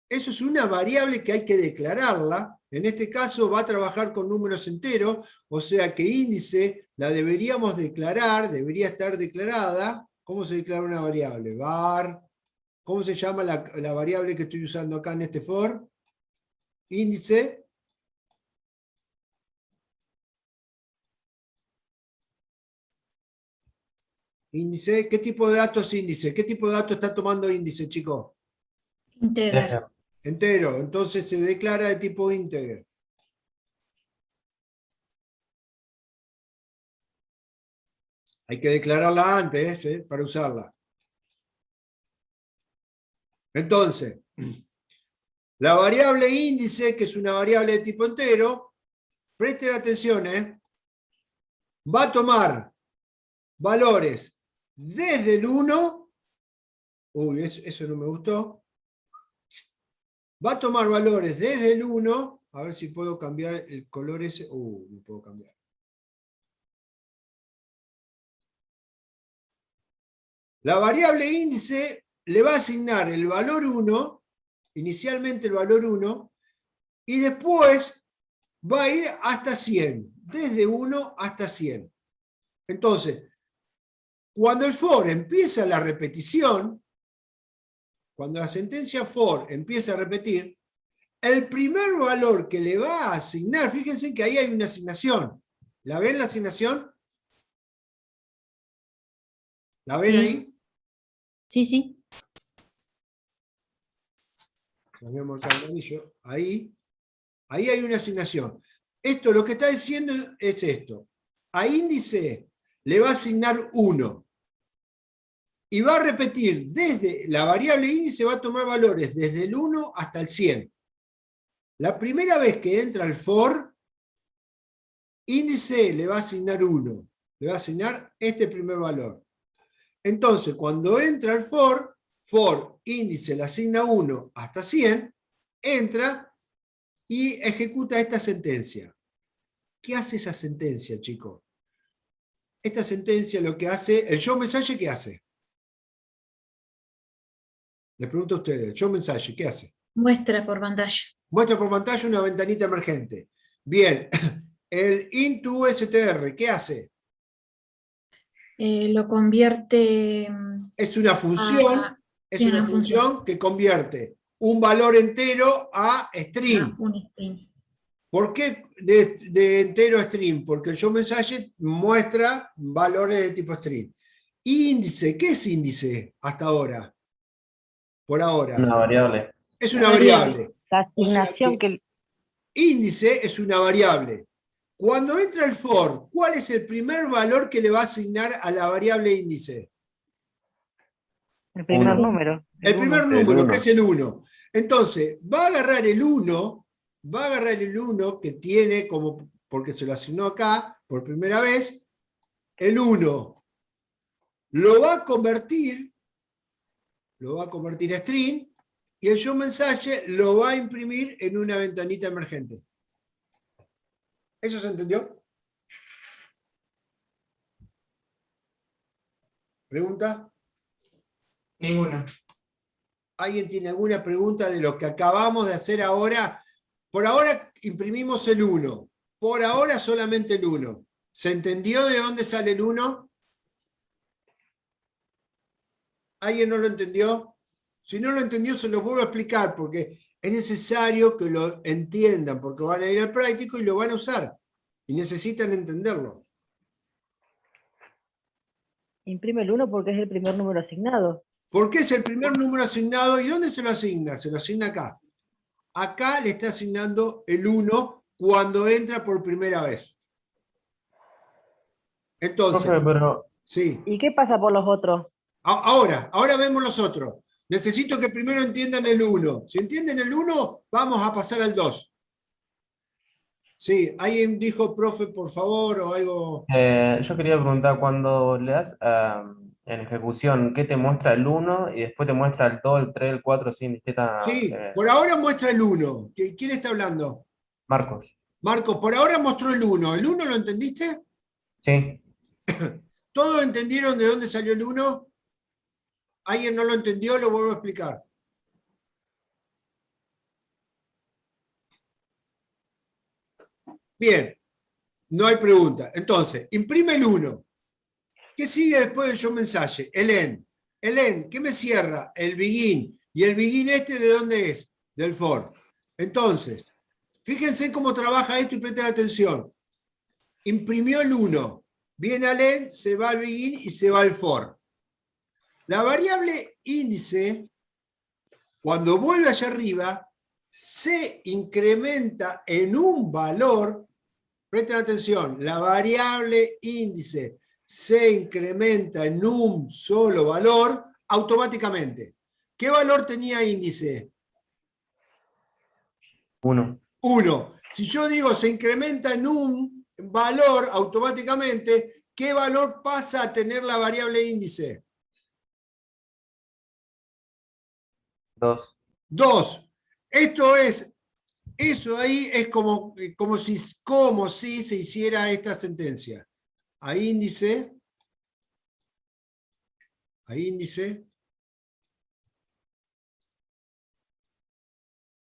Eso es una variable que hay que declararla. En este caso va a trabajar con números enteros, o sea que índice la deberíamos declarar, debería estar declarada. ¿Cómo se declara una variable? Var. ¿Cómo se llama la variable que estoy usando acá en este for? Índice. Índice. ¿Qué tipo de datos índice? ¿Qué tipo de datos está tomando índice, chicos? Integer. Entero. Entonces se declara de tipo integer. Hay que declararla antes, para usarla. Entonces, la variable índice, que es una variable de tipo entero, presten atención, va a tomar valores desde el 1, uy, eso no me gustó, va a tomar valores desde el 1, a ver si puedo cambiar el color ese, no puedo cambiar. La variable índice le va a asignar el valor 1, inicialmente el valor 1, y después va a ir hasta 100, desde 1 hasta 100. Entonces, cuando el for empieza la repetición, cuando la sentencia for empieza a repetir, el primer valor que le va a asignar, fíjense que ahí hay una asignación. ¿La ven la asignación? ¿La ven Sí. ahí? Sí. Cambiamos el cambio, ahí hay una asignación. Esto lo que está diciendo es esto. A índice le va a asignar 1. Y va a repetir, desde la variable índice va a tomar valores desde el 1 hasta el 100. La primera vez que entra el for, índice le va a asignar 1. Le va a asignar este primer valor. Entonces, cuando entra el for índice le asigna 1 hasta 100, entra y ejecuta esta sentencia. ¿Qué hace esa sentencia, chicos? Esta sentencia lo que hace, el show message, ¿qué hace? Les pregunto a ustedes, el show message, ¿qué hace? Muestra por pantalla. Muestra por pantalla una ventanita emergente. Bien, el int_str, ¿qué hace? Lo convierte Es una función, a una función. que convierte un valor entero a string. Un string. ¿Por qué de entero a string? Porque el showMessage muestra valores de tipo string. Índice, ¿qué es índice hasta ahora? Por ahora. Una variable. Es una variable. La O sea asignación que... Índice es una variable. Cuando entra el for, ¿cuál es el primer valor que le va a asignar a la variable índice? El primer Uno. número. El primer El número, uno. que es el 1. Entonces, va a agarrar el 1, que tiene como, porque se lo asignó acá por primera vez, el 1. Lo va a convertir a string, y el showMessage lo va a imprimir en una ventanita emergente. ¿Eso se entendió? ¿Pregunta? Ninguna. ¿Alguien tiene alguna pregunta de lo que acabamos de hacer ahora? Por ahora imprimimos el 1. Por ahora solamente el 1. ¿Se entendió de dónde sale el 1? ¿Alguien no lo entendió? Si no lo entendió, se lo vuelvo a explicar, porque es necesario que lo entiendan, porque van a ir al práctico y lo van a usar. Y necesitan entenderlo. Imprime el 1 porque es el primer número asignado. ¿Por qué es el primer número asignado? ¿Y dónde se lo asigna? Se lo asigna acá. Acá le está asignando el 1 cuando entra por primera vez. Entonces, Profe, pero sí. ¿Y qué pasa por los otros? Ahora vemos los otros. Necesito que primero entiendan el 1. Si entienden el 1, vamos a pasar al 2. Sí, ¿alguien dijo, profe, por favor, o algo? yo quería preguntar, cuando le das en ejecución, ¿qué te muestra el 1 y después te muestra el 2, el 3, el 4, sin listeta? Sí, por ahora muestra el 1. ¿Quién está hablando? Marcos. Marco, por ahora mostró el 1. ¿El 1 lo entendiste? Sí. ¿Todos entendieron de dónde salió el 1? ¿Alguien no lo entendió? Lo vuelvo a explicar. Bien, no hay pregunta. Entonces, imprime el 1. ¿Qué sigue después del showMessage? El end. El end, ¿qué me cierra? El begin. ¿Y el begin este de dónde es? Del for. Entonces, fíjense cómo trabaja esto y presten atención. Imprimió el 1. Viene al end, se va al begin y se va al for. La variable índice, cuando vuelve allá arriba, se incrementa en un valor. Presten atención, la variable índice se incrementa en un solo valor automáticamente. ¿Qué valor tenía índice? 1. 1. Si yo digo se incrementa en un valor automáticamente, ¿qué valor pasa a tener la variable índice? 2. 2. Esto es, eso ahí es como si se hiciera esta sentencia. A índice,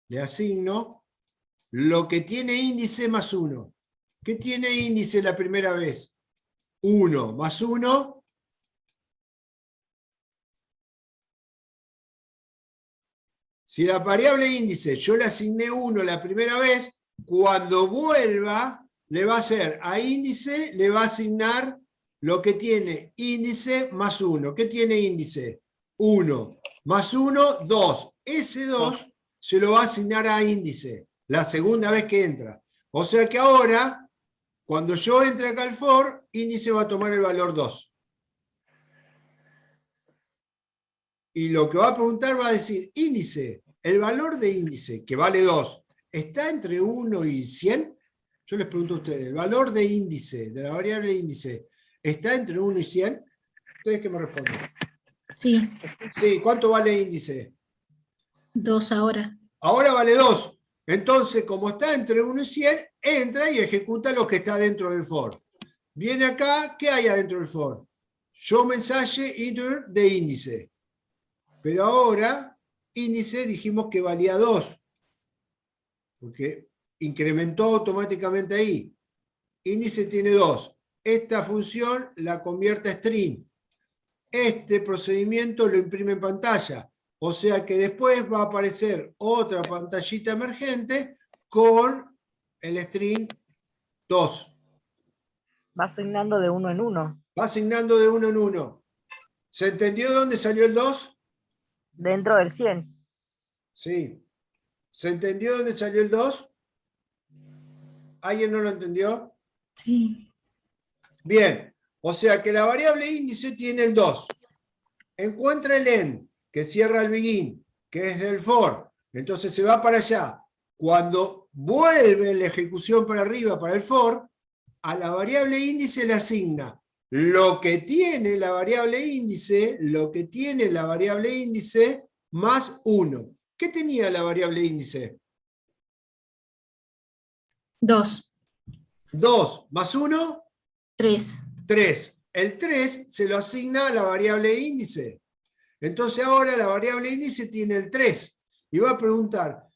le asigno lo que tiene índice más 1. ¿Qué tiene índice la primera vez? 1 más 1. Si la variable índice yo le asigné 1 la primera vez, cuando vuelva, le va a hacer a índice, le va a asignar lo que tiene índice más 1. ¿Qué tiene índice? 1 más 1, 2. Ese 2 se lo va a asignar a índice la segunda vez que entra. O sea que ahora, Cuando yo entre acá al for, índice va a tomar el valor 2. Y lo que va a preguntar va a decir, índice, el valor de índice, que vale 2, ¿está entre 1 y 100? Yo les pregunto a ustedes, ¿el valor de índice, de la variable índice, está entre 1 y 100? ¿Ustedes qué me responden? Sí, Sí, ¿cuánto vale índice? 2 ahora. Ahora vale 2. Entonces, como está entre 1 y 100, entra y ejecuta lo que está dentro del for. Viene acá, ¿qué hay adentro del for? Show mensaje iter de índice. Pero ahora, índice dijimos que valía 2. Porque incrementó automáticamente ahí. Índice tiene 2. Esta función la convierte a string. Este procedimiento lo imprime en pantalla. O sea que después va a aparecer otra pantallita emergente con el string 2. Va asignando de 1 en 1. Va asignando de 1 en 1. ¿Se entendió de dónde salió el 2? Dentro del 100. Sí. ¿Se entendió dónde salió el 2? ¿Alguien no lo entendió? Sí. Bien. O sea que la variable índice tiene el 2. Encuentra el end, que cierra el begin, que es del for. Entonces se va para allá. Cuando vuelve la ejecución para arriba, para el for, a la variable índice le asigna lo que tiene la variable índice, más 1. ¿Qué tenía la variable índice? 2. 2 más 1, 3. 3. El 3 se lo asigna a la variable índice. Entonces ahora la variable índice tiene el 3. Y va a preguntar,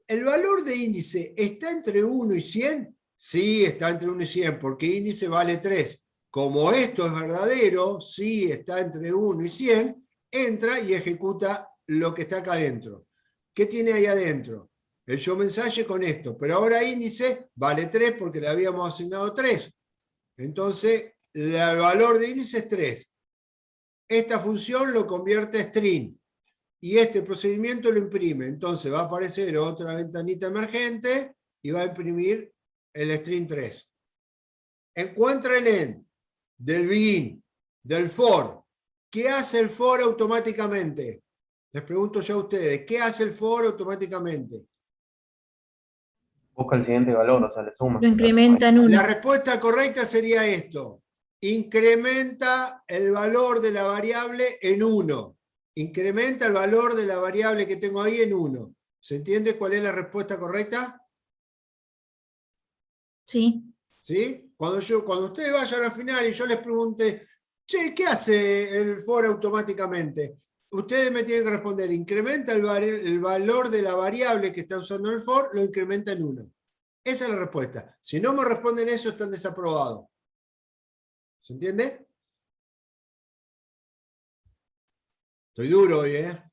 ¿el valor de índice está entre 1 y 100? Sí, está entre 1 y 100, porque índice vale 3. Como esto es verdadero, sí, está entre 1 y 100, entra y ejecuta lo que está acá adentro. ¿Qué tiene ahí adentro? El show mensaje con esto, pero ahora índice vale 3 porque le habíamos asignado 3. Entonces, el valor de índice es 3. Esta función lo convierte a string y este procedimiento lo imprime. Entonces va a aparecer otra ventanita emergente y va a imprimir el string 3. Encuentra el end del begin, del for. ¿Qué hace el for automáticamente? Les pregunto yo a ustedes, ¿qué hace el for automáticamente? Busca el siguiente valor, o sea, le suma. Lo incrementa en 1. La respuesta correcta sería esto. Incrementa el valor de la variable en 1. Incrementa el valor de la variable que tengo ahí en 1. ¿Se entiende cuál es la respuesta correcta? Sí. ¿Sí? Cuando ustedes vayan al final y yo les pregunte, che, ¿qué hace el for automáticamente? Ustedes me tienen que responder, incrementa el valor de la variable que está usando el for, lo incrementa en 1. Esa es la respuesta. Si no me responden eso, están desaprobados. ¿Se entiende? Estoy duro hoy, ¿eh?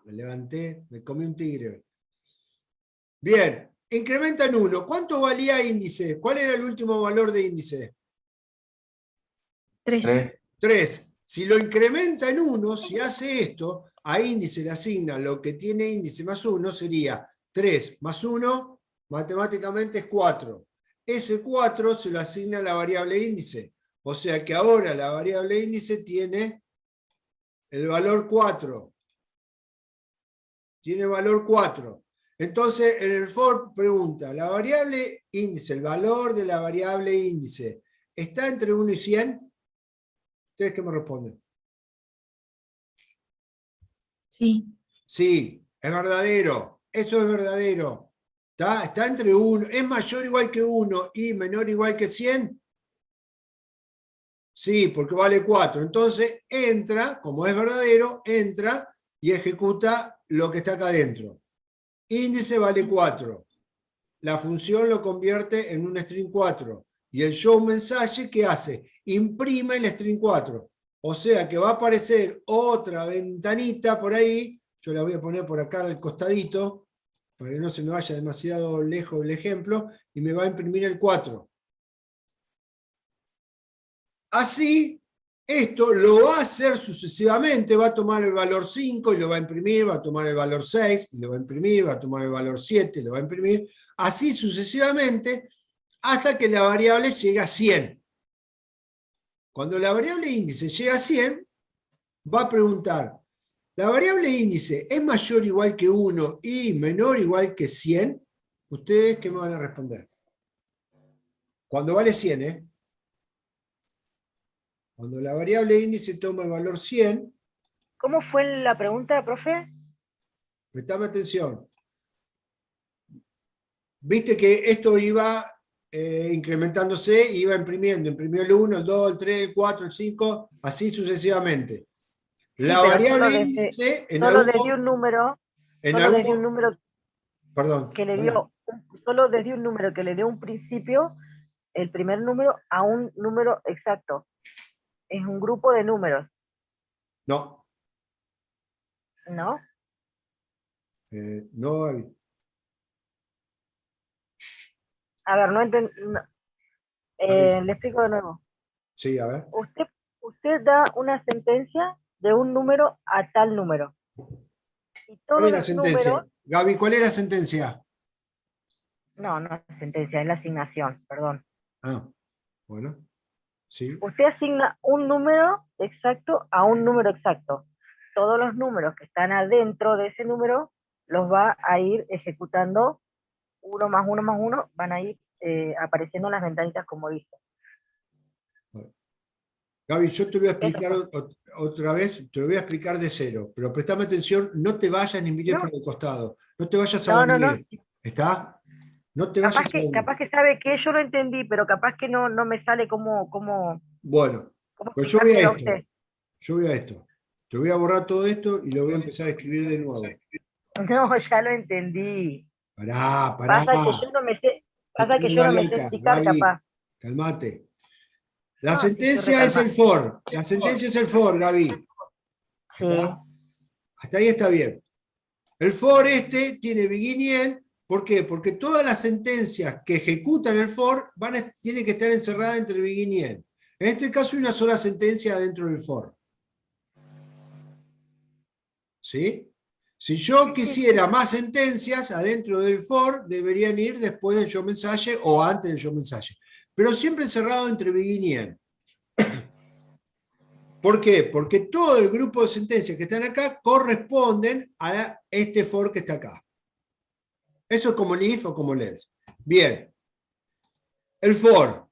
Me levanté, me comí un tigre. Bien, incrementa en 1. ¿Cuánto valía índice? ¿Cuál era el último valor de índice? 3. 3. Si lo incrementa en 1, si hace esto, a índice le asigna lo que tiene índice más 1, sería 3 más 1, matemáticamente es 4. Ese 4 se lo asigna a la variable índice. O sea que ahora la variable índice tiene el valor 4. Tiene valor 4. Entonces, en el for pregunta, ¿la variable índice, el valor de la variable índice, está entre 1 y 100? ¿Ustedes qué me responden? Sí. Sí, es verdadero. Eso es verdadero. Está entre 1. ¿Es mayor o igual que 1 y menor o igual que 100? Sí, porque vale 4. Entonces entra, como es verdadero, entra y ejecuta lo que está acá adentro. Índice vale 4. La función lo convierte en un string 4. Y el show mensaje, ¿qué hace? Imprime el string 4. O sea que va a aparecer otra ventanita por ahí. Yo la voy a poner por acá al costadito, para que no se me vaya demasiado lejos el ejemplo, y me va a imprimir el 4. Así, esto lo va a hacer sucesivamente, va a tomar el valor 5 y lo va a imprimir, va a tomar el valor 6 y lo va a imprimir, va a tomar el valor 7 y lo va a imprimir, así sucesivamente, hasta que la variable llega a 100. Cuando la variable índice llega a 100, va a preguntar, ¿la variable índice es mayor o igual que 1 y menor o igual que 100? ¿Ustedes qué me van a responder? Cuando vale 100, ¿eh? Cuando la variable índice toma el valor 100, ¿Cómo fue la pregunta, profe? prestame atención. Viste que esto iba incrementándose, iba imprimiendo. Imprimió el 1, el 2, el 3, el 4, el 5, así sucesivamente. La pero variable solo desde- índice en Solo algún, desde un número, en solo desde un algún- número perdón, que le pará. dio, solo desde un número que le dio un principio, el primer número a un número exacto. Es un grupo de números, No, ¿no? no, Gaby. A ver, no entendí. Gaby. Le explico de nuevo. Sí, a ver. Usted da una sentencia de un número a tal número. Y ¿Cuál todos es la los sentencia? números, Gaby, ¿cuál es la sentencia? no es sentencia, es la asignación, perdón. Ah, bueno, sí. Usted asigna un número exacto a un número exacto. Todos los números que están adentro de ese número los va a ir ejecutando 1 más 1 más 1, van a ir apareciendo en las ventanitas como dice. Gaby, yo te voy a explicar Eso otra vez, te lo voy a explicar de cero, pero prestame atención, no te vayas ni mires No. por el costado, no te vayas a dormir, ¿está? No te vayas a dormir. Capaz que sabe que yo lo entendí, pero capaz que no me sale como Bueno, pues yo voy a explicárselo a esto, usted. yo voy a esto. Te voy a borrar todo esto y lo voy a empezar a escribir de nuevo. No, ya lo entendí. Pará. Pasa que yo no me sé, explicar, Gaby, capaz. calmate. La No, sí, sentencia es el for. La sentencia es el for, Gaby. Sí. Hasta ahí está bien. El for tiene begin y end. ¿Por qué? Porque todas las sentencias que ejecutan el for tienen que estar encerradas entre begin y end. En este caso hay una sola sentencia dentro del for. ¿Sí? Si yo quisiera más sentencias adentro del for, deberían ir después del show mensaje o antes del show mensaje. Pero siempre encerrado entre begin y end. ¿Por qué? Porque todo el grupo de sentencias que están acá corresponden a este for que está acá. Eso es como el if o como el else. Bien. El for.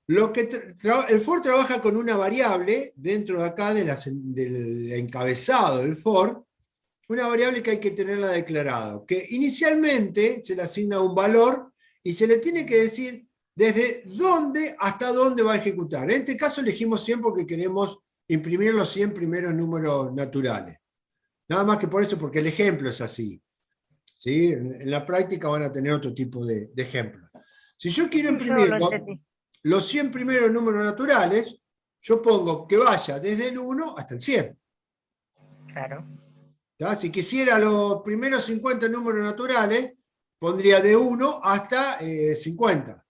El for trabaja con una variable dentro de acá del encabezado del for, una variable que hay que tenerla declarado, que inicialmente se le asigna un valor y se le tiene que decir desde dónde hasta dónde va a ejecutar. En este caso elegimos 100 porque queremos imprimir los 100 primeros números naturales. Nada más que por eso, porque el ejemplo es así. ¿Sí? En la práctica van a tener otro tipo de ejemplos. Si yo quiero imprimir los 100 primeros números naturales, yo pongo que vaya desde el 1 hasta el 100. Claro. ¿Tá? Si quisiera los primeros 50 números naturales, pondría de 1 hasta 50.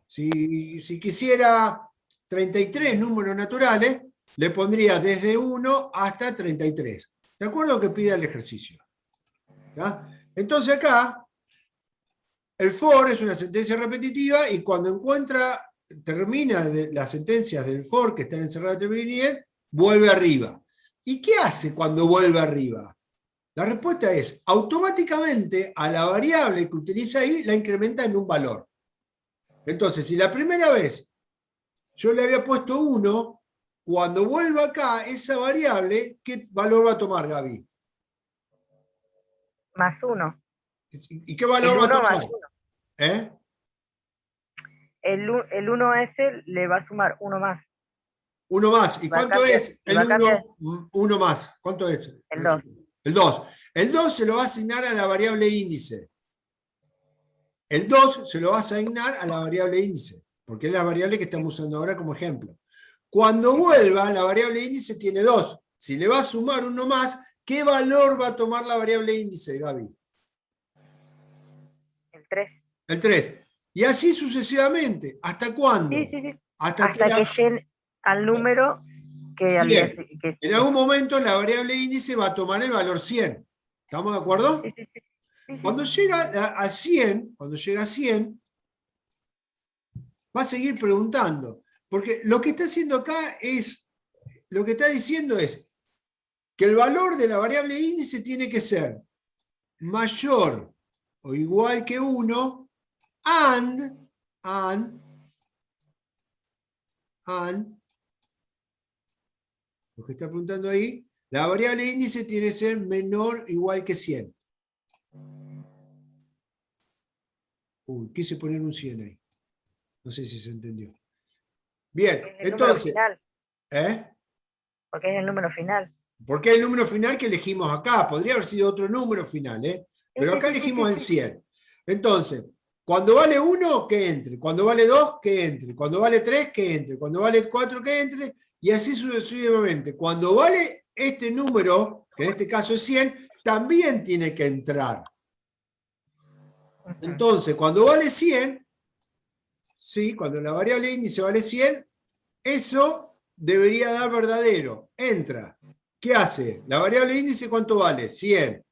Si quisiera 33 números naturales, le pondría desde 1 hasta 33. ¿De acuerdo que pida el ejercicio? ¿Tá? Entonces acá, el for es una sentencia repetitiva y cuando termina las sentencias del for que están encerradas en el vuelve arriba. ¿Y qué hace cuando vuelve arriba? La respuesta es, automáticamente a la variable que utiliza ahí la incrementa en un valor. Entonces, si la primera vez yo le había puesto 1, cuando vuelva acá, esa variable, ¿qué valor va a tomar, Gaby? Más 1. ¿Y qué valor va a tomar? ¿Eh? El 1 ese le va a sumar 1 más. 1 más. ¿Y cuánto es el 1 más? ¿Cuánto es? El 2. El 2. El 2 se lo va a asignar a la variable índice. El 2 se lo va a asignar a la variable índice, porque es la variable que estamos usando ahora como ejemplo. Cuando vuelva, la variable índice tiene 2. Si le va a sumar 1 más, ¿qué valor va a tomar la variable índice, Gaby? El 3. El 3. Y así sucesivamente. ¿Hasta cuándo? Sí. Hasta que llegue al número que 100. En algún momento la variable índice va a tomar el valor 100. ¿Estamos de acuerdo? Sí. Cuando llega a 100, va a seguir preguntando. Porque lo que está haciendo acá es, lo que está diciendo es que el valor de la variable índice tiene que ser mayor o igual que 1 and, lo que está apuntando ahí, la variable índice tiene que ser menor o igual que 100. Uy, quise poner un 100 ahí. No sé si se entendió. Bien, Es el número entonces, final, ¿eh? porque es el número final. Porque es el número final que elegimos acá. Podría haber sido otro número final, ¿eh? Pero Sí, acá sí, sí, elegimos sí, el sí. 100. Entonces, cuando vale 1, que entre. Cuando vale 2, que entre. Cuando vale 3, que entre. Cuando vale 4, que entre. Y así sucesivamente. Cuando vale este número, que en este caso es 100, también tiene que entrar. Entonces, cuando vale 100, ¿sí? Cuando la variable índice vale 100, eso debería dar verdadero. Entra. ¿Qué hace? La variable índice, ¿cuánto vale? 100.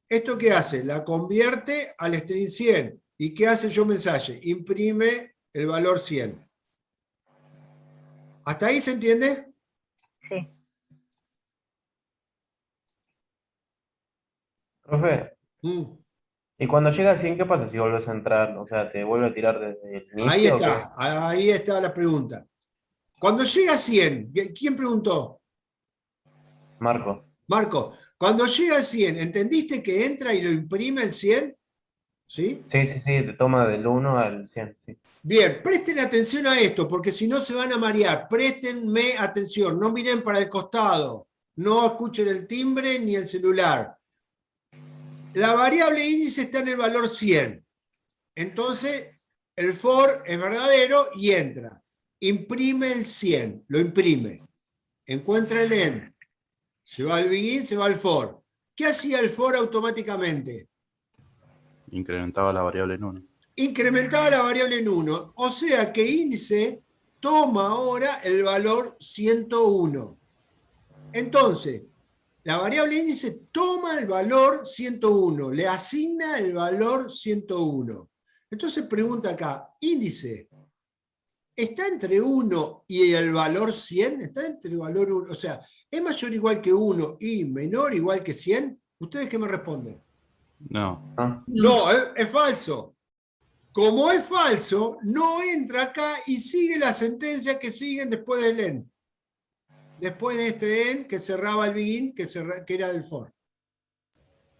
¿Esto qué hace? La convierte al string 100. ¿Y qué hace yo mensaje? Imprime el valor 100. ¿Hasta ahí se entiende? Sí. Profe, Mm. ¿y cuando llega a 100 qué pasa si vuelves a entrar? O sea, ¿te vuelve a tirar desde el Ahí inicio o qué? está. Ahí está la pregunta. Cuando llega a 100, ¿quién preguntó? Marcos. Marco. Cuando llega a 100, ¿entendiste que entra y lo imprime el 100? ¿Sí? Sí, sí, sí, te toma del 1 al 100, sí. Bien, presten atención a esto, porque si no se van a marear. Préstenme atención, no miren para el costado, no escuchen el timbre ni el celular. La variable índice está en el valor 100. Entonces, el for es verdadero y entra. Imprime el 100, lo imprime. Encuentra el end. Se va al begin, se va al for. ¿Qué hacía el for automáticamente? Incrementaba la variable en 1. Incrementaba la variable en 1. O sea que índice toma ahora el valor 101. Entonces, la variable índice toma el valor 101, le asigna el valor 101. Entonces pregunta acá, índice, ¿está entre 1 y el valor 100? ¿Está entre el valor 1? O sea, ¿es mayor o igual que 1 y menor o igual que 100? ¿Ustedes qué me responden? No. ¿No? No, es falso. Como es falso, no entra acá y sigue la sentencia que siguen después del end. Después de este end que cerraba el begin, que era del for.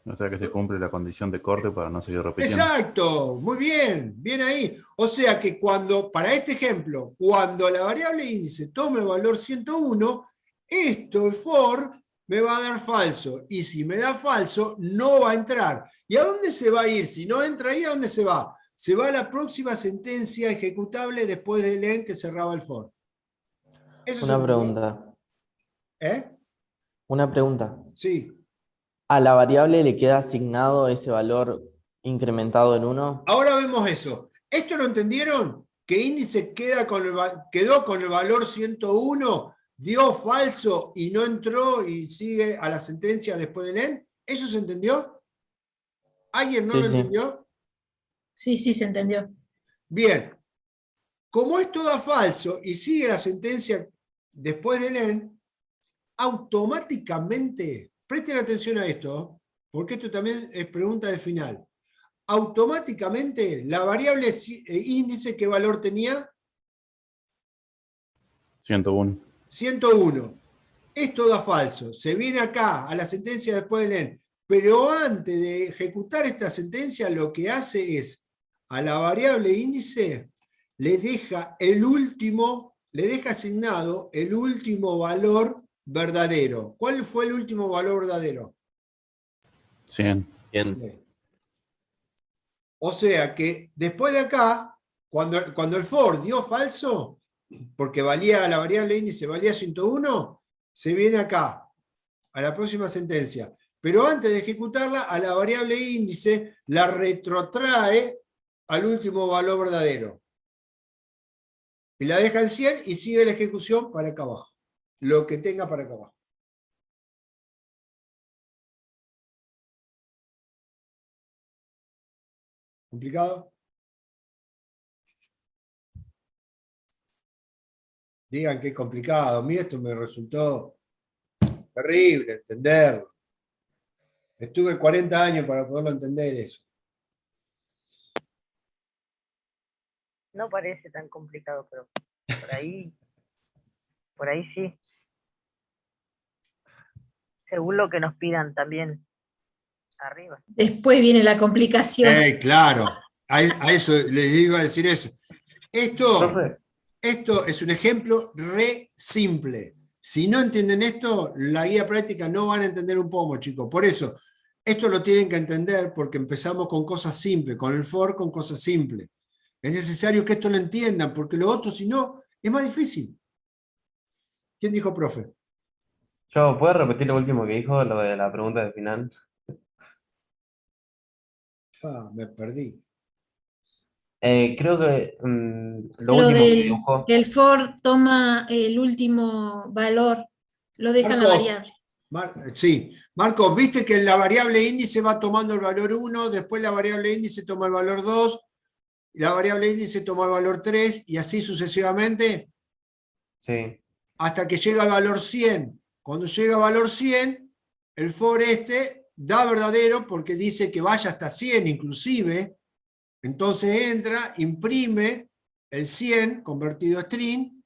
O sea que se cumple la condición de corte para no seguir repitiendo. Exacto, muy bien, bien ahí. O sea que cuando, para este ejemplo, cuando la variable índice tome el valor 101, esto, el for, me va a dar falso. Y si me da falso, no va a entrar. ¿Y a dónde se va a ir? Si no entra ahí, ¿a dónde se va? Se va a la próxima sentencia ejecutable después del end que cerraba el for. ¿Eso se Una entendió? pregunta, ¿Eh? una pregunta. Sí. ¿A la variable le queda asignado ese valor incrementado en 1? Ahora vemos eso. ¿Esto lo entendieron? Que índice quedó con el valor 101, dio falso y no entró y sigue a la sentencia después del end. ¿Eso se entendió? ¿Alguien no Sí, lo sí. entendió? Sí, sí, se entendió. Bien. Como esto da falso y sigue la sentencia después del end, automáticamente, presten atención a esto, porque esto también es pregunta de final. Automáticamente la variable índice, ¿qué valor tenía? 101. 101. Esto da falso. Se viene acá a la sentencia después del end. Pero antes de ejecutar esta sentencia, lo que hace es a la variable índice le deja asignado el último valor verdadero. ¿Cuál fue el último valor verdadero? 100. 100. O sea que después de acá, cuando el for dio falso, porque valía la variable índice, valía 101, se viene acá, a la próxima sentencia. Pero antes de ejecutarla, a la variable índice la retrotrae al último valor verdadero. Y la deja en 100 y sigue la ejecución para acá abajo. Lo que tenga para acá abajo. ¿Complicado? digan que es complicado. A mí esto me resultó terrible entenderlo. Estuve 40 años para poderlo entender eso. No parece tan complicado, pero por ahí sí. Según lo que nos pidan también arriba. Después viene la complicación. Claro, a eso les iba a decir eso. Profe, Esto es un ejemplo re simple. Si no entienden esto, la guía práctica no van a entender un pomo, chicos. Por eso, esto lo tienen que entender porque empezamos con cosas simples, con el for, con cosas simples. Es necesario que esto lo entiendan, porque lo otro, si no, es más difícil. ¿Quién dijo, profe? ¿puedo repetir lo último que dijo, lo de la pregunta de final? Me perdí. Creo que lo Lo último que del dibujó. que el for toma el último valor, lo deja en la Marcos, variable. sí, Marcos, viste que la variable índice va tomando el valor 1, después la variable índice toma el valor 2, la variable índice toma el valor 3 y así sucesivamente. Sí. Hasta que llega al valor 100. Cuando llega al valor 100, el for da verdadero porque dice que vaya hasta 100 inclusive. Entonces entra, imprime el 100 convertido a string,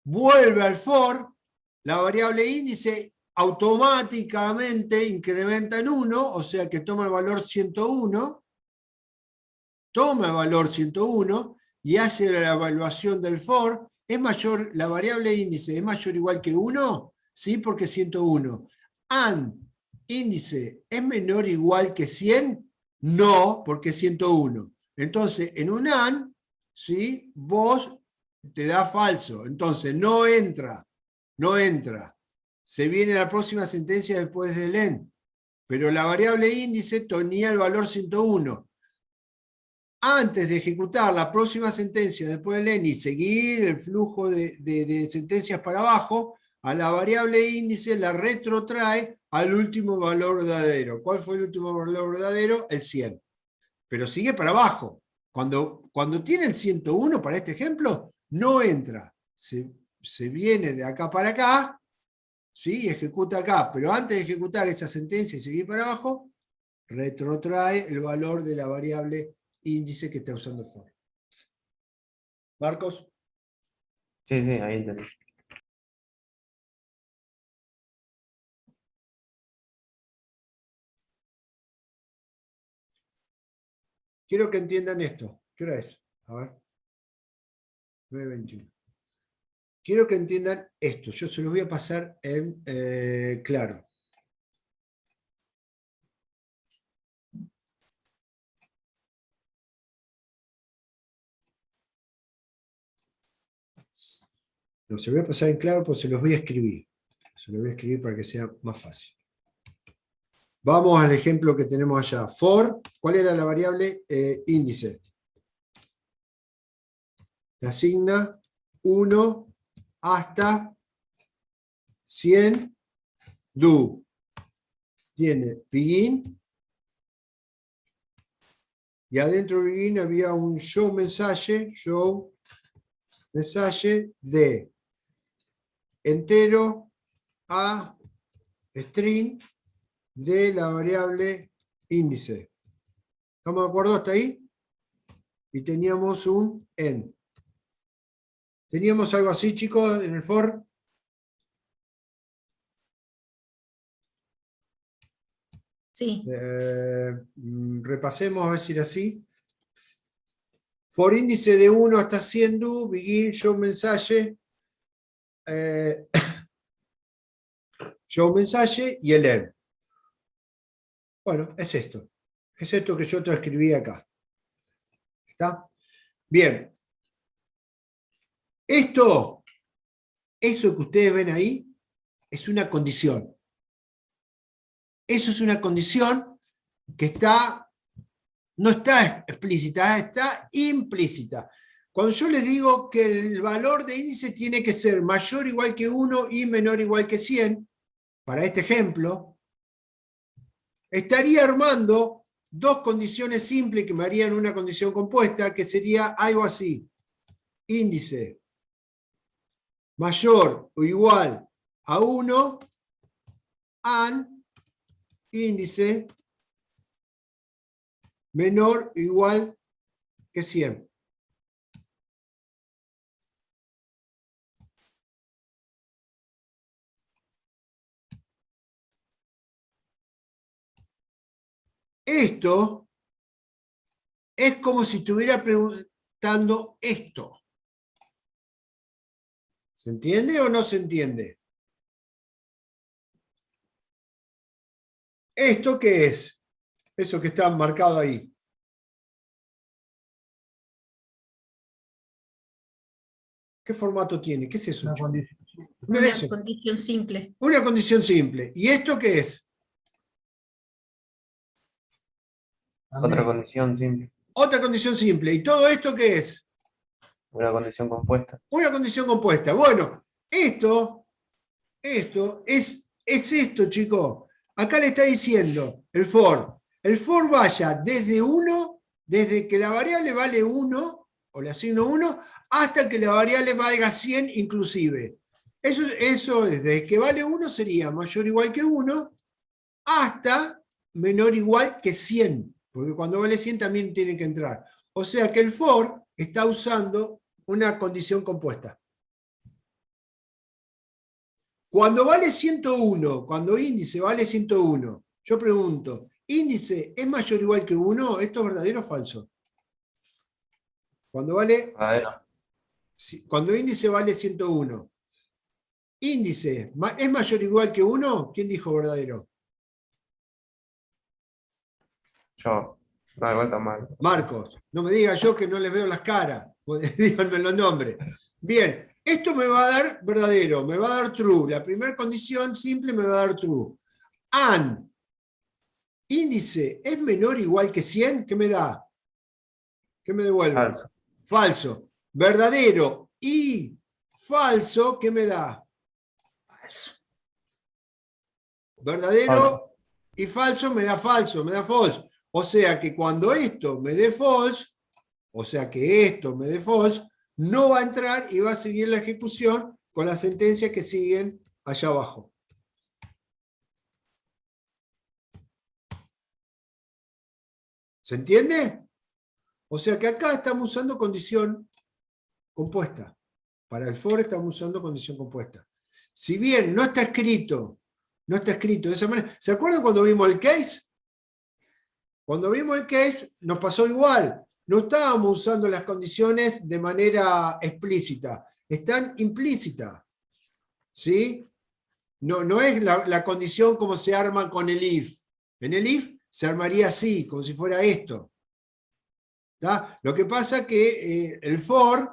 vuelve al for, la variable índice automáticamente incrementa en 1, o sea que toma el valor 101, y hace la evaluación del for. ¿Es mayor, la variable índice es mayor o igual que 1? Sí, porque 101. ¿And índice es menor o igual que 100? No, porque 101. Entonces, en un AND, ¿sí? Vos te da falso. Entonces, no entra. Se viene la próxima sentencia después del END. Pero la variable índice tenía el valor 101. Antes de ejecutar la próxima sentencia después del END y seguir el flujo de sentencias para abajo, a la variable índice la retrotrae al último valor verdadero. ¿Cuál fue el último valor verdadero? El 100. Pero sigue para abajo. Cuando tiene el 101, para este ejemplo, no entra. Se viene de acá para acá, ¿sí? Ejecuta acá. Pero antes de ejecutar esa sentencia y seguir para abajo, retrotrae el valor de la variable índice que está usando for. ¿Marcos? Sí, ahí entendí. Quiero que entiendan esto. ¿Qué hora es? A ver. 9:21. Quiero que entiendan esto. Yo se los voy a pasar en claro. No, se los voy a pasar en claro, pues se los voy a escribir. Se los voy a escribir para que sea más fácil. Vamos al ejemplo que tenemos allá. For, ¿cuál era la variable índice? Te asigna 1 hasta 100 do. Tiene begin. Y adentro de begin había un show mensaje de entero a string de la variable índice. ¿Estamos de acuerdo hasta ahí? Y teníamos un end. ¿Teníamos algo así, chicos, en el for? Sí. Repasemos a decir así. For índice de 1 hasta 100 do, begin, show mensaje, show mensaje y el end. Bueno, es esto. Es esto que yo transcribí acá. ¿Está? Bien. Eso que ustedes ven ahí, es una condición. Eso es una condición que no está explícita, está implícita. Cuando yo les digo que el valor de índice tiene que ser mayor o igual que 1 y menor o igual que 100, para este ejemplo, estaría armando dos condiciones simples que me harían una condición compuesta, que sería algo así. Índice mayor o igual a 1, and índice menor o igual que 100. Esto es como si estuviera preguntando esto. ¿Se entiende o no se entiende? ¿Esto qué es? Eso que está marcado ahí. ¿Qué formato tiene? ¿Qué es eso? Una chico? condición. Mira Una eso. condición simple. Una condición simple. ¿Y esto qué es? Otra condición simple. Otra condición simple. ¿Y todo esto qué es? Una condición compuesta. Una condición compuesta. Bueno, esto es esto, chicos. Acá le está diciendo el for. El for vaya desde 1, desde que la variable vale 1, o le asigno 1, hasta que la variable valga 100 inclusive. Eso es, desde que vale 1 sería mayor o igual que 1, hasta menor o igual que 100. Porque cuando vale 100 también tiene que entrar. O sea que el for está usando una condición compuesta. Cuando vale 101, cuando índice vale 101, yo pregunto, ¿índice es mayor o igual que 1? ¿Esto es verdadero o falso? Cuando vale, cuando índice vale 101, ¿índice es mayor o igual que 1? ¿Quién dijo verdadero? Yo. No, igual está mal. Marcos, no me diga yo que no les veo las caras, díganme los nombres. Bien, esto me va a dar verdadero, me va a dar true. La primera condición simple me va a dar true. And, índice es menor o igual que 100, ¿qué me da? ¿Qué me devuelve? Falso. Falso. Verdadero y falso, ¿qué me da? Falso. Verdadero Falso. y falso me da false. O sea que cuando esto me dé false, no va a entrar y va a seguir la ejecución con las sentencias que siguen allá abajo. ¿Se entiende? O sea que acá estamos usando condición compuesta. Para el for estamos usando condición compuesta. Si bien no está escrito de esa manera. ¿Se acuerdan cuando vimos el case? Cuando vimos el case nos pasó igual. No estábamos usando las condiciones de manera explícita. Están implícitas. ¿Sí? No es la condición como se arma con el if. En el if se armaría así, como si fuera esto. ¿Tá? Lo que pasa es que el for,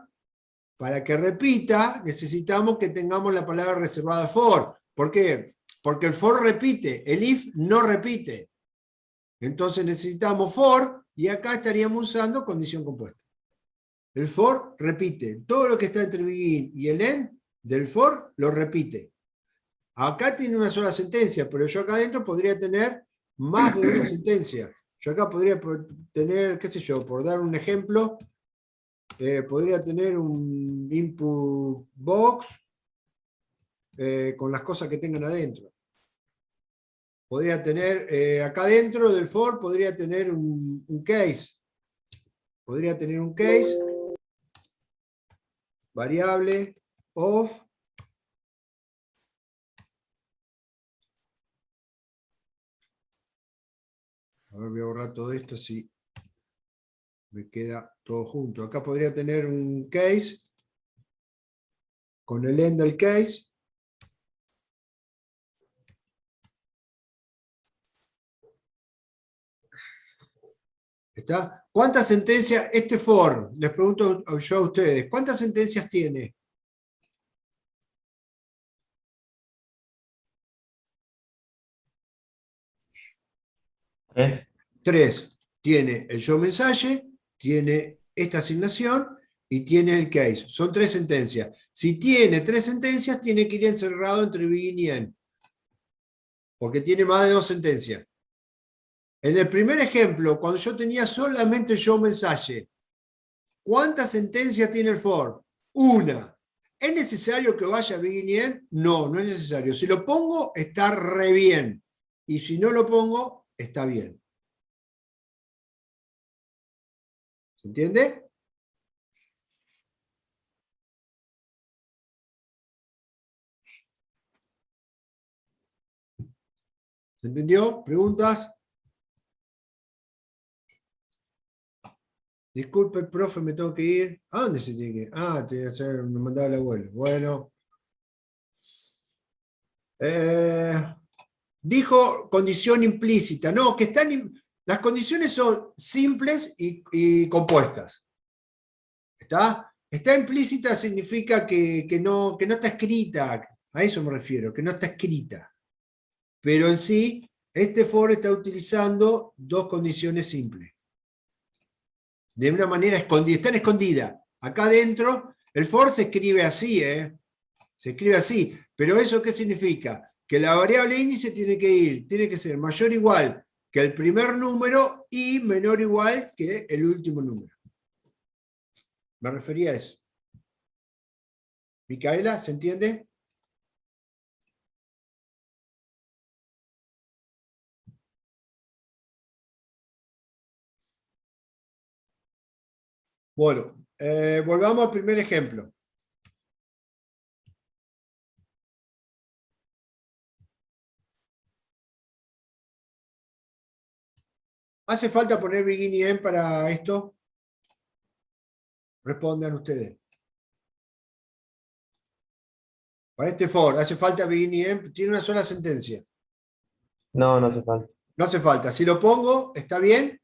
para que repita, necesitamos que tengamos la palabra reservada for. ¿Por qué? Porque el for repite, el if no repite. Entonces necesitamos for y acá estaríamos usando condición compuesta. El for repite. Todo lo que está entre begin y el end del for lo repite. Acá tiene una sola sentencia, pero yo acá adentro podría tener más de una sentencia. Yo acá podría tener, qué sé yo, por dar un ejemplo, podría tener un input box con las cosas que tengan adentro. Podría tener, acá dentro del for, podría tener un case. Podría tener un case, variable, of, a ver, voy a borrar todo esto si me queda todo junto. Acá podría tener un case con el end del case. ¿Está? ¿Cuántas sentencias, este for, les pregunto yo a ustedes, ¿cuántas sentencias tiene? Tres. Tiene el show mensaje, tiene esta asignación y tiene el case. Son 3 sentencias. Si tiene 3 sentencias, tiene que ir encerrado entre begin y end. Porque tiene más de 2 sentencias. En el primer ejemplo, cuando yo tenía solamente el show mensaje, ¿cuántas sentencias tiene el for? Una. ¿Es necesario que vaya begin y end? No, no es necesario. Si lo pongo, está re bien. Y si no lo pongo, está bien. ¿Se entiende? ¿Se entendió? ¿Preguntas? Disculpe, profe, me tengo que ir. ¿A dónde se tiene que ir? Ah, tiene que hacer, me mandaba el abuelo. Bueno. Dijo condición implícita. No, que las condiciones son simples y compuestas. ¿Está? Está implícita significa que no está escrita. A eso me refiero, que no está escrita. Pero en sí, este for está utilizando dos condiciones simples. De una manera escondida, están escondidas. Acá adentro, el for se escribe así, se escribe así. Pero ¿eso qué significa? Que la variable índice tiene que ser mayor o igual que el primer número y menor o igual que el último número. Me refería a eso. Micaela, ¿se entiende? Bueno, volvamos al primer ejemplo. ¿Hace falta poner begin y end para esto? Respondan ustedes. Para este for, ¿hace falta begin y end? Tiene una sola sentencia. No, no hace falta. No hace falta. Si lo pongo, ¿está bien?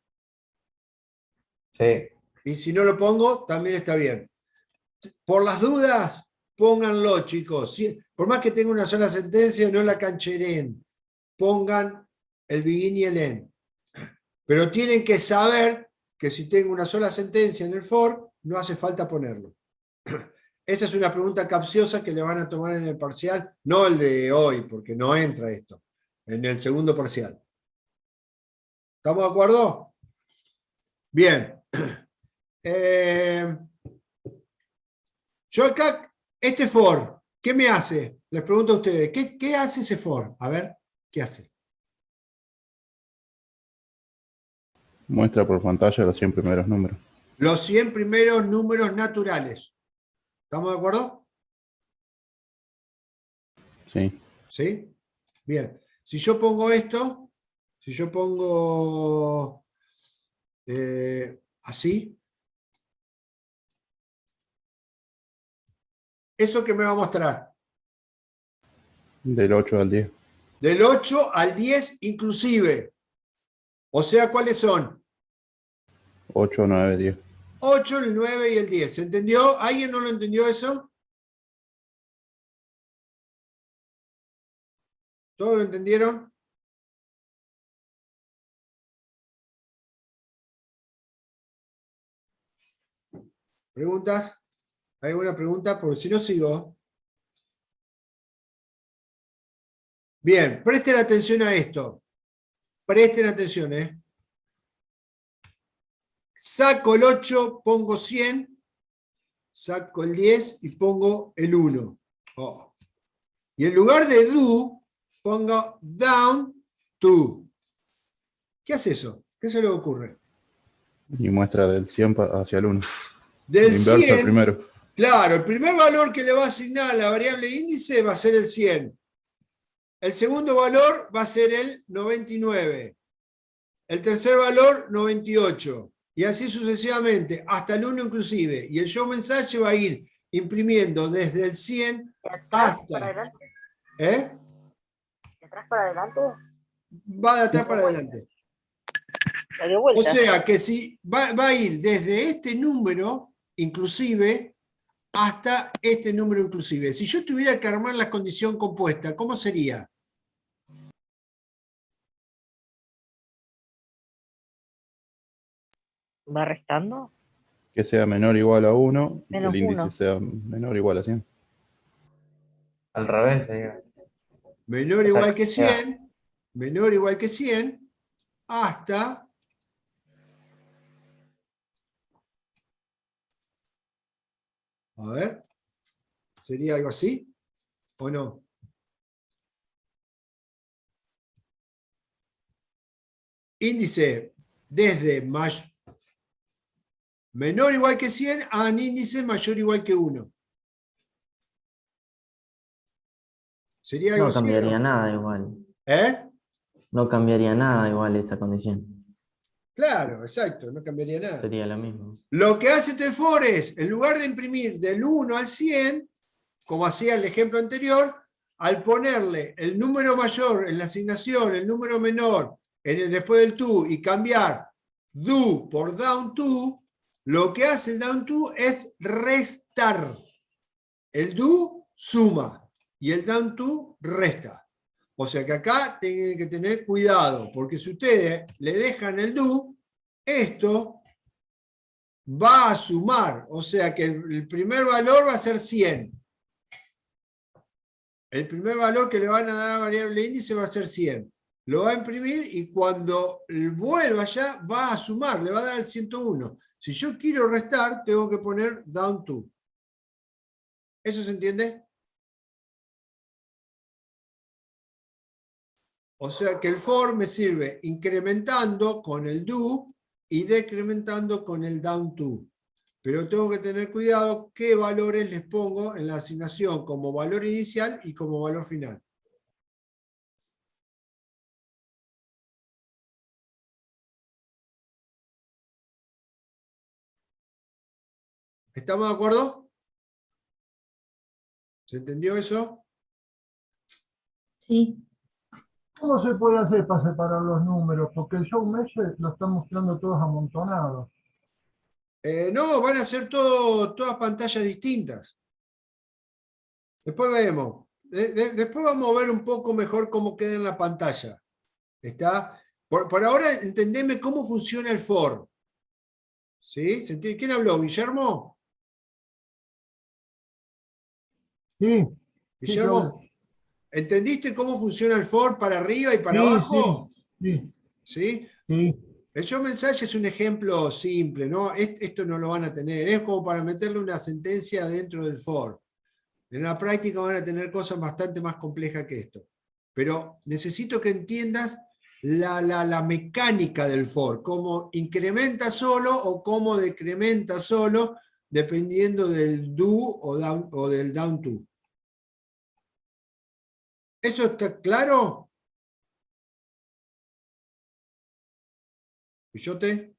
Sí. Y si no lo pongo, también está bien. Por las dudas, pónganlo, chicos. Por más que tenga una sola sentencia, no la cancheren. Pongan el begin y el end. Pero tienen que saber que si tengo una sola sentencia en el for, no hace falta ponerlo. Esa es una pregunta capciosa que le van a tomar en el parcial, no el de hoy, porque no entra esto, en el segundo parcial. ¿Estamos de acuerdo? Bien. Yo acá, este for, ¿qué me hace? Les pregunto a ustedes, ¿qué hace ese for? A ver, ¿qué hace? Muestra por pantalla los 100 primeros números. Los 100 primeros números naturales. ¿Estamos de acuerdo? Sí. ¿Sí? Bien. Si yo pongo esto, si yo pongo así, ¿eso qué me va a mostrar? Del 8 al 10. Del 8 al 10 inclusive. O sea, ¿cuáles son? 8, 9, 10. 8, el 9 y el 10. ¿Se entendió? ¿Alguien no lo entendió eso? ¿Todos lo entendieron? ¿Preguntas? ¿Hay alguna pregunta? Porque si no sigo. Bien, presten atención a esto. Presten atención, Saco el 8, pongo 100. Saco el 10 y pongo el 1. Oh. Y en lugar de do, pongo down to. ¿Qué hace eso? ¿Qué se le ocurre? Y muestra del 100 hacia el 1. Del Inverso 100, al primero. claro, el primer valor que le va a asignar a la variable índice va a ser el 100. El segundo valor va a ser el 99. El tercer valor, 98. Y así sucesivamente, hasta el 1 inclusive. Y el show mensaje va a ir imprimiendo desde el 100 ¿Para hasta... adelante? ¿De atrás para adelante? Va de atrás para adelante. La de vuelta. O sea que si va a ir desde este número inclusive hasta este número inclusive. Si yo tuviera que armar la condición compuesta, ¿cómo sería? ¿Va restando? Que sea menor o igual a 1 y que Menos el índice 1. sea menor o igual a 100. Al revés sería. Menor o igual que 100, menor o igual que 100, hasta... A ver. ¿Sería algo así? ¿O no? Índice desde menor o igual que 100 a un índice mayor o igual que 1. ¿Sería algo No así o cambiaría no? nada igual. ¿Eh? No cambiaría nada igual esa condición. Claro, exacto, no cambiaría nada. Sería lo mismo. Lo que hace este for es, en lugar de imprimir del 1 al 100, como hacía el ejemplo anterior, al ponerle el número mayor en la asignación, el número menor después del to y cambiar do por down to, lo que hace el down to es restar. El do suma y el down to resta. O sea que acá tienen que tener cuidado, porque si ustedes le dejan el do, esto va a sumar. O sea que el primer valor va a ser 100. El primer valor que le van a dar a la variable índice va a ser 100. Lo va a imprimir y cuando vuelva allá va a sumar, le va a dar el 101. Si yo quiero restar, tengo que poner down to. ¿Eso se entiende? O sea que el for me sirve incrementando con el do y decrementando con el down to. Pero tengo que tener cuidado qué valores les pongo en la asignación como valor inicial y como valor final. ¿Estamos de acuerdo? ¿Se entendió eso? Sí. ¿Cómo se puede hacer para separar los números? Porque el show message lo están mostrando todos amontonados. No, van a ser todas pantallas distintas. Después vemos. Después vamos a ver un poco mejor cómo queda en la pantalla. ¿Está? Por ahora entendeme cómo funciona el for. ¿Sí? ¿Se entiende? ¿Quién habló? ¿Guillermo? Sí. ¿Guillermo? ¿Entendiste cómo funciona el for para arriba y para abajo? Sí. ¿Sí? Sí. El show message es un ejemplo simple, ¿no? Esto no lo van a tener. Es como para meterle una sentencia dentro del for. En la práctica van a tener cosas bastante más complejas que esto. Pero necesito que entiendas la mecánica del for, cómo incrementa solo o cómo decrementa solo, dependiendo del do o del down to. ¿Eso está claro? ¿Pillote?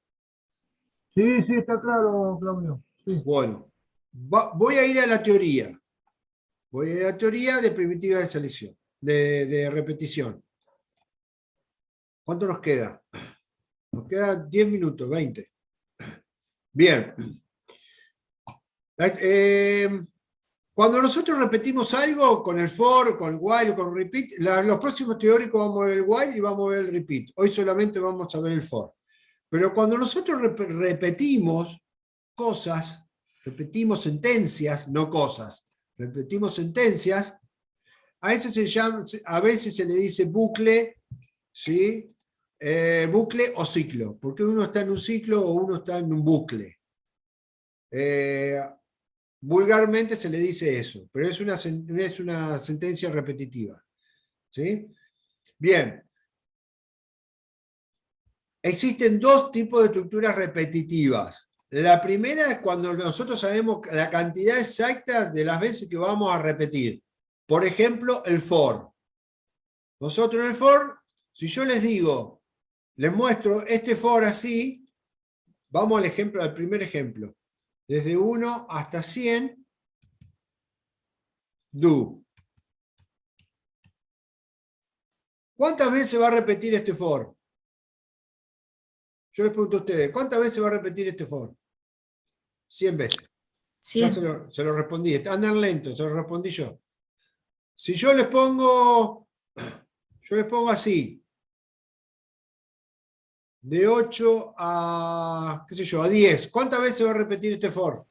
Sí, está claro, Claudio. Sí. Bueno, voy a ir a la teoría. Voy a ir a la teoría de primitiva de selección, de repetición. ¿Cuánto nos queda? Nos queda 10 minutos, 20. Bien. Cuando nosotros repetimos algo con el for, con el while o con el repeat, los próximos teóricos vamos a ver el while y vamos a ver el repeat. Hoy solamente vamos a ver el for. Pero cuando nosotros repetimos cosas, repetimos sentencias, no cosas, repetimos sentencias, a veces se le dice bucle, ¿sí? Bucle o ciclo, porque uno está en un ciclo o uno está en un bucle. Vulgarmente se le dice eso, pero es una sentencia repetitiva. ¿Sí? Bien. Existen dos tipos de estructuras repetitivas. La primera es cuando nosotros sabemos la cantidad exacta de las veces que vamos a repetir. Por ejemplo, el for. Nosotros en el for, si yo les digo, les muestro este for así, vamos al primer ejemplo. Desde 1 hasta 100, do. ¿Cuántas veces va a repetir este for? Yo les pregunto a ustedes, ¿cuántas veces va a repetir este for? 100 veces. 100. Ya se lo respondí. Andan lento, se lo respondí yo. Si yo les pongo así, de 8 a, qué sé yo, a 10, ¿cuántas veces va a repetir este for?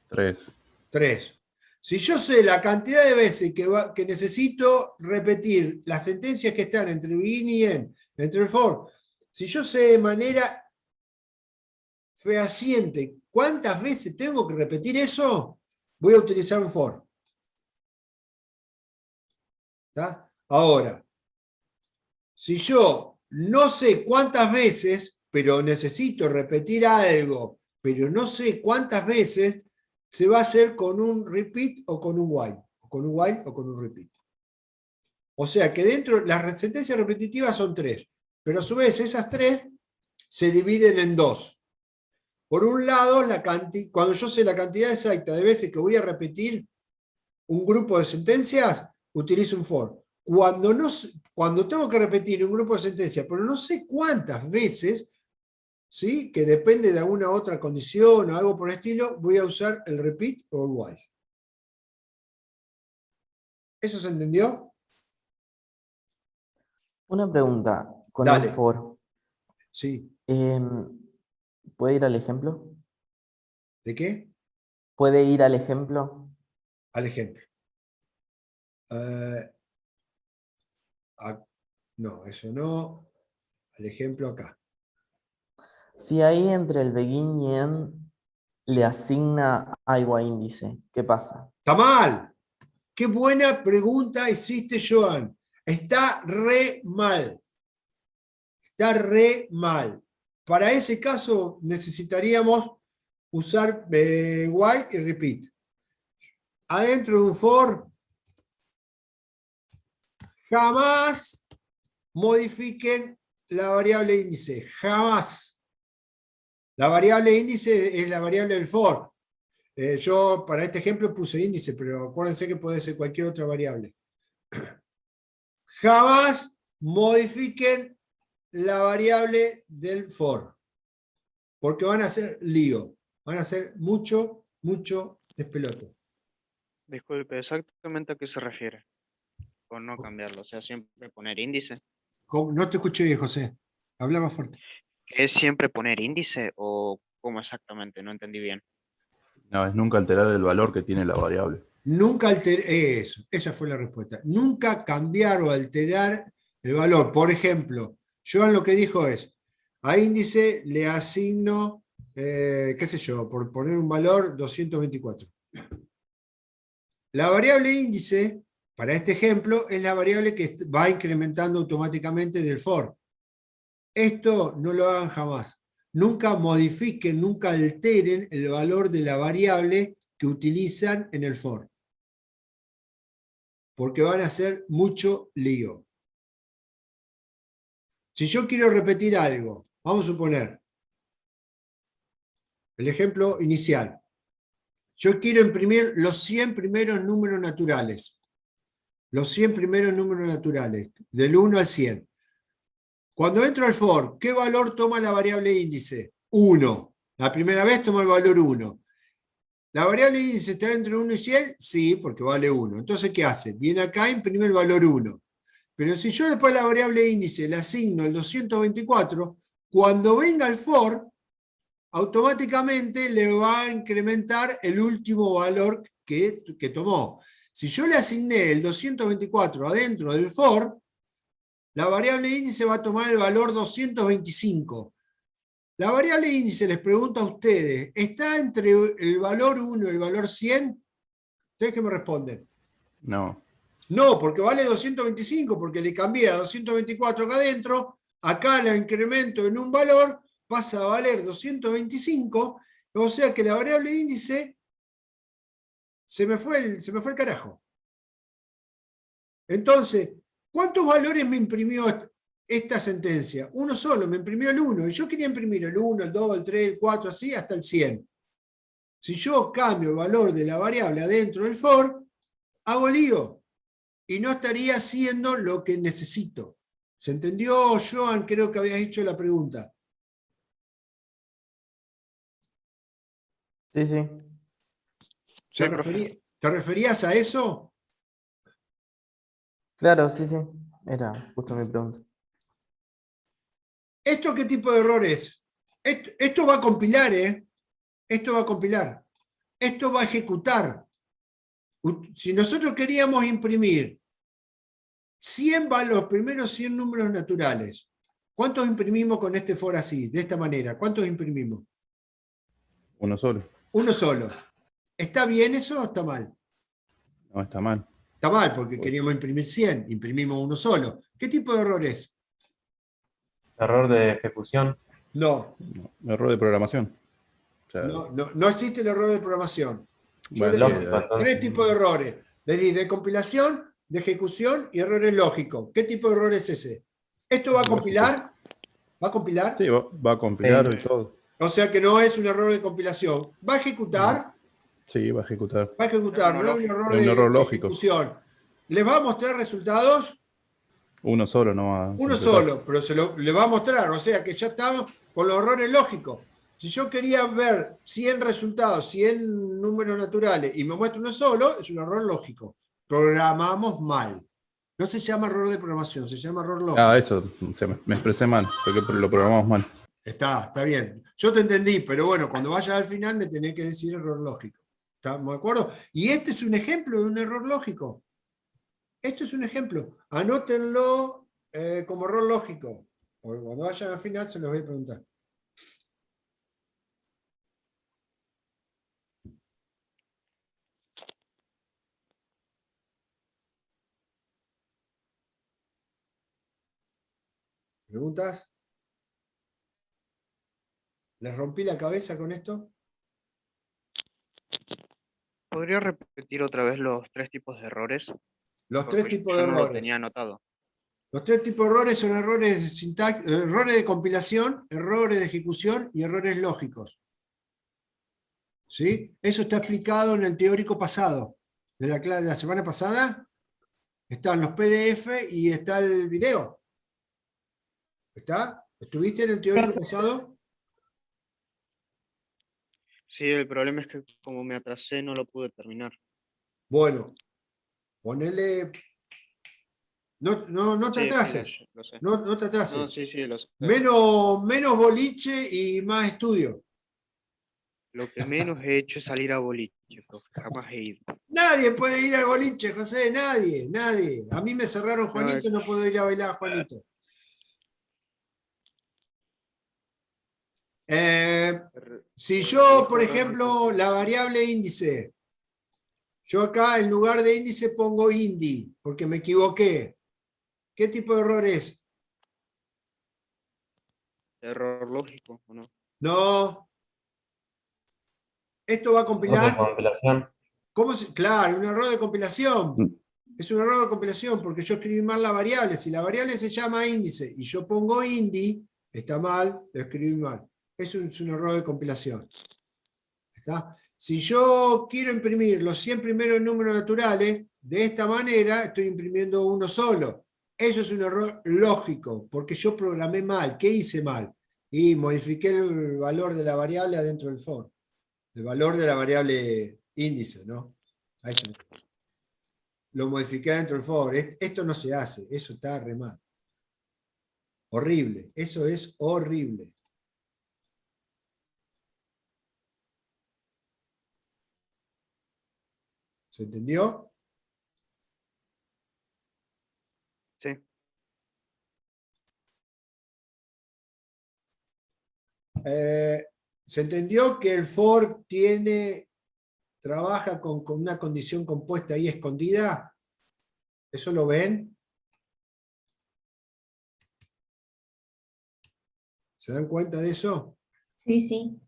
3. 3. Si yo sé la cantidad de veces que necesito repetir las sentencias que están entre bin y en, entre el for, si yo sé de manera fehaciente cuántas veces tengo que repetir eso, voy a utilizar un for. ¿Está? Ahora, si yo no sé cuántas veces, pero necesito repetir algo, pero no sé cuántas veces, se va a hacer con un repeat o con un while. O con un while o con un repeat. O sea que dentro, las sentencias repetitivas son 3, pero a su vez esas 3 se dividen en 2. Por un lado, cuando yo sé la cantidad exacta de veces que voy a repetir un grupo de sentencias, utilizo un for. Cuando tengo que repetir un grupo de sentencias, pero no sé cuántas veces, ¿sí? Que depende de alguna otra condición o algo por el estilo, voy a usar el repeat o el while. ¿Eso se entendió? Una pregunta con Dale. el for. Sí. ¿Puede ir al ejemplo? ¿De qué? ¿Puede ir al ejemplo? Al ejemplo. No, eso no. Al ejemplo acá. Si ahí entre el begin y end le asigna algo a índice, ¿qué pasa? Está mal. Qué buena pregunta hiciste, Joan. Está re mal. Está re mal. Para ese caso necesitaríamos usar while y repeat. Adentro de un for, jamás modifiquen la variable índice. Jamás. La variable índice es la variable del for. Yo para este ejemplo puse índice, pero acuérdense que puede ser cualquier otra variable. Jamás modifiquen la variable del for, porque van a hacer lío, van a hacer mucho despelote. Disculpe, ¿exactamente a qué se refiere? Con no cambiarlo, o sea, siempre poner índice. No te escuché bien, José. Habla más fuerte. ¿Es siempre poner índice o cómo exactamente? No entendí bien. No, es nunca alterar el valor que tiene la variable. Nunca alterar, eso, esa fue la respuesta. Nunca cambiar o alterar el valor. Por ejemplo, Joan lo que dijo es, a índice le asigno, qué sé yo, por poner un valor 224. La variable índice, para este ejemplo, es la variable que va incrementando automáticamente del for. Esto no lo hagan jamás. Nunca modifiquen, nunca alteren el valor de la variable que utilizan en el for. Porque van a hacer mucho lío. Si yo quiero repetir algo, vamos a suponer, el ejemplo inicial. Yo quiero imprimir los 100 primeros números naturales. Los 100 primeros números naturales, del 1 al 100. Cuando entro al for, ¿qué valor toma la variable índice? 1. La primera vez toma el valor 1. ¿La variable índice está entre 1 y 100? Sí, porque vale 1. Entonces, ¿qué hace? Viene acá e imprime el valor 1. Pero si yo después a la variable índice le asigno el 224, cuando venga el for, automáticamente le va a incrementar el último valor que tomó. Si yo le asigné el 224 adentro del for, la variable índice va a tomar el valor 225. La variable índice, les pregunto a ustedes, ¿está entre el valor 1 y el valor 100? ¿Ustedes qué me responden? No. No, porque vale 225, porque le cambié a 224 acá adentro, acá la incremento en un valor, pasa a valer 225, o sea que la variable índice se me fue el carajo. Entonces, ¿cuántos valores me imprimió esta sentencia? Uno solo, me imprimió el 1, y yo quería imprimir el 1, el 2, el 3, el 4, así hasta el 100. Si yo cambio el valor de la variable adentro del for, hago lío. Y no estaría haciendo lo que necesito. ¿Se entendió, Joan? Creo que habías hecho la pregunta. Sí, sí. ¿Te referías a eso? Claro, sí, sí. Era justo mi pregunta. ¿Esto qué tipo de error es? Esto va a compilar, ¿eh? Esto va a compilar. Esto va a ejecutar. Si nosotros queríamos imprimir 100 los primeros 100 números naturales, ¿cuántos imprimimos con este for así, de esta manera? ¿Cuántos imprimimos? Uno solo. Uno solo. ¿Está bien eso o está mal? No, está mal. Está mal porque queríamos imprimir 100, imprimimos uno solo. ¿Qué tipo de error es? Error de ejecución. No, Error de programación. O sea, no existe el error de programación. Yo bueno, les sí, digo, tres tipos de errores. Les di de compilación, de ejecución y errores lógicos. ¿Qué tipo de error es ese? ¿Esto va a compilar? ¿Va a compilar? sí, va a compilar y todo. O sea que no es un error de compilación. ¿Va a ejecutar? Sí, va a ejecutar. Va a ejecutar, no es un error Es un error de lógico. ejecución. ¿Les va a mostrar resultados? Uno solo no va a Uno completar. solo, pero le va a mostrar. O sea que ya estamos con los errores lógicos. Si yo quería ver 100 resultados, 100 números naturales y me muestra uno solo, es un error lógico. Programamos mal. No se llama error de programación, se llama error lógico. Ah, eso, o sea, me expresé mal, porque lo programamos mal. Está bien. Yo te entendí, pero bueno, cuando vayas al final me tenés que decir error lógico. ¿Estamos de acuerdo? Y este es un ejemplo de un error lógico. Esto es un ejemplo. Anótenlo como error lógico. Porque cuando vayan al final se los voy a preguntar. ¿Preguntas? ¿Les rompí la cabeza con esto? ¿Podría repetir otra vez los tres tipos de errores? Los Porque tres tipos de yo no lo errores. tenía anotado. Los tres tipos de errores son errores de sintaxis, errores de compilación, errores de ejecución y errores lógicos. ¿Sí? Eso está explicado en el teórico pasado, de la clase de la semana pasada. Están los PDF y está el video. ¿Está? ¿Estuviste en el teórico pasado? Sí, el problema es que como me atrasé no lo pude terminar. Bueno, ponele... No te Sí, atrases. lo sé. No te atrases. No, sí, lo sé. Menos boliche y más estudio. Lo que menos he hecho es salir a boliche, profe, jamás he ido. Nadie puede ir al boliche, José, nadie. A mí me cerraron Juanito y no puedo ir a bailar a Juanito. Si yo, por ejemplo, la variable índice, yo acá en lugar de índice pongo indi, porque me equivoqué. ¿Qué tipo de error es? Error lógico, ¿o no? No. ¿Esto va a compilar? ¿Cómo se? Claro, un error de compilación. Es un error de compilación porque yo escribí mal la variable. Si la variable se llama índice y yo pongo indi, está mal, lo escribí mal. Eso es un error de compilación. ¿Está? Si yo quiero imprimir los 100 primeros números naturales, de esta manera estoy imprimiendo uno solo. Eso es un error lógico, porque yo programé mal. ¿Qué hice mal? Y modifiqué el valor de la variable adentro del for. El valor de la variable índice, ¿no? Ahí se me... Lo modifiqué dentro del for. Esto no se hace, eso está re mal. Horrible, eso es horrible. ¿Se entendió? Sí. ¿Se entendió que el for trabaja con una condición compuesta ahí escondida? ¿Eso lo ven? ¿Se dan cuenta de eso? Sí, sí.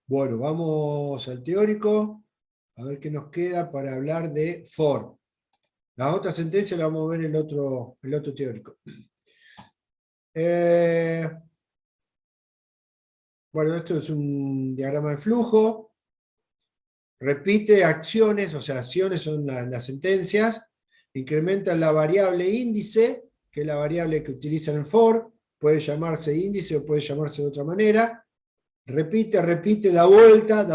Bueno, vamos al teórico, a ver qué nos queda para hablar de for. Las otras sentencias las vamos a ver en el otro teórico. Bueno, esto es un diagrama de flujo. Repite acciones, o sea, acciones son las sentencias. Incrementa la variable índice, que es la variable que utilizan en for. Puede llamarse índice o puede llamarse de otra manera. Repite, da vuelta.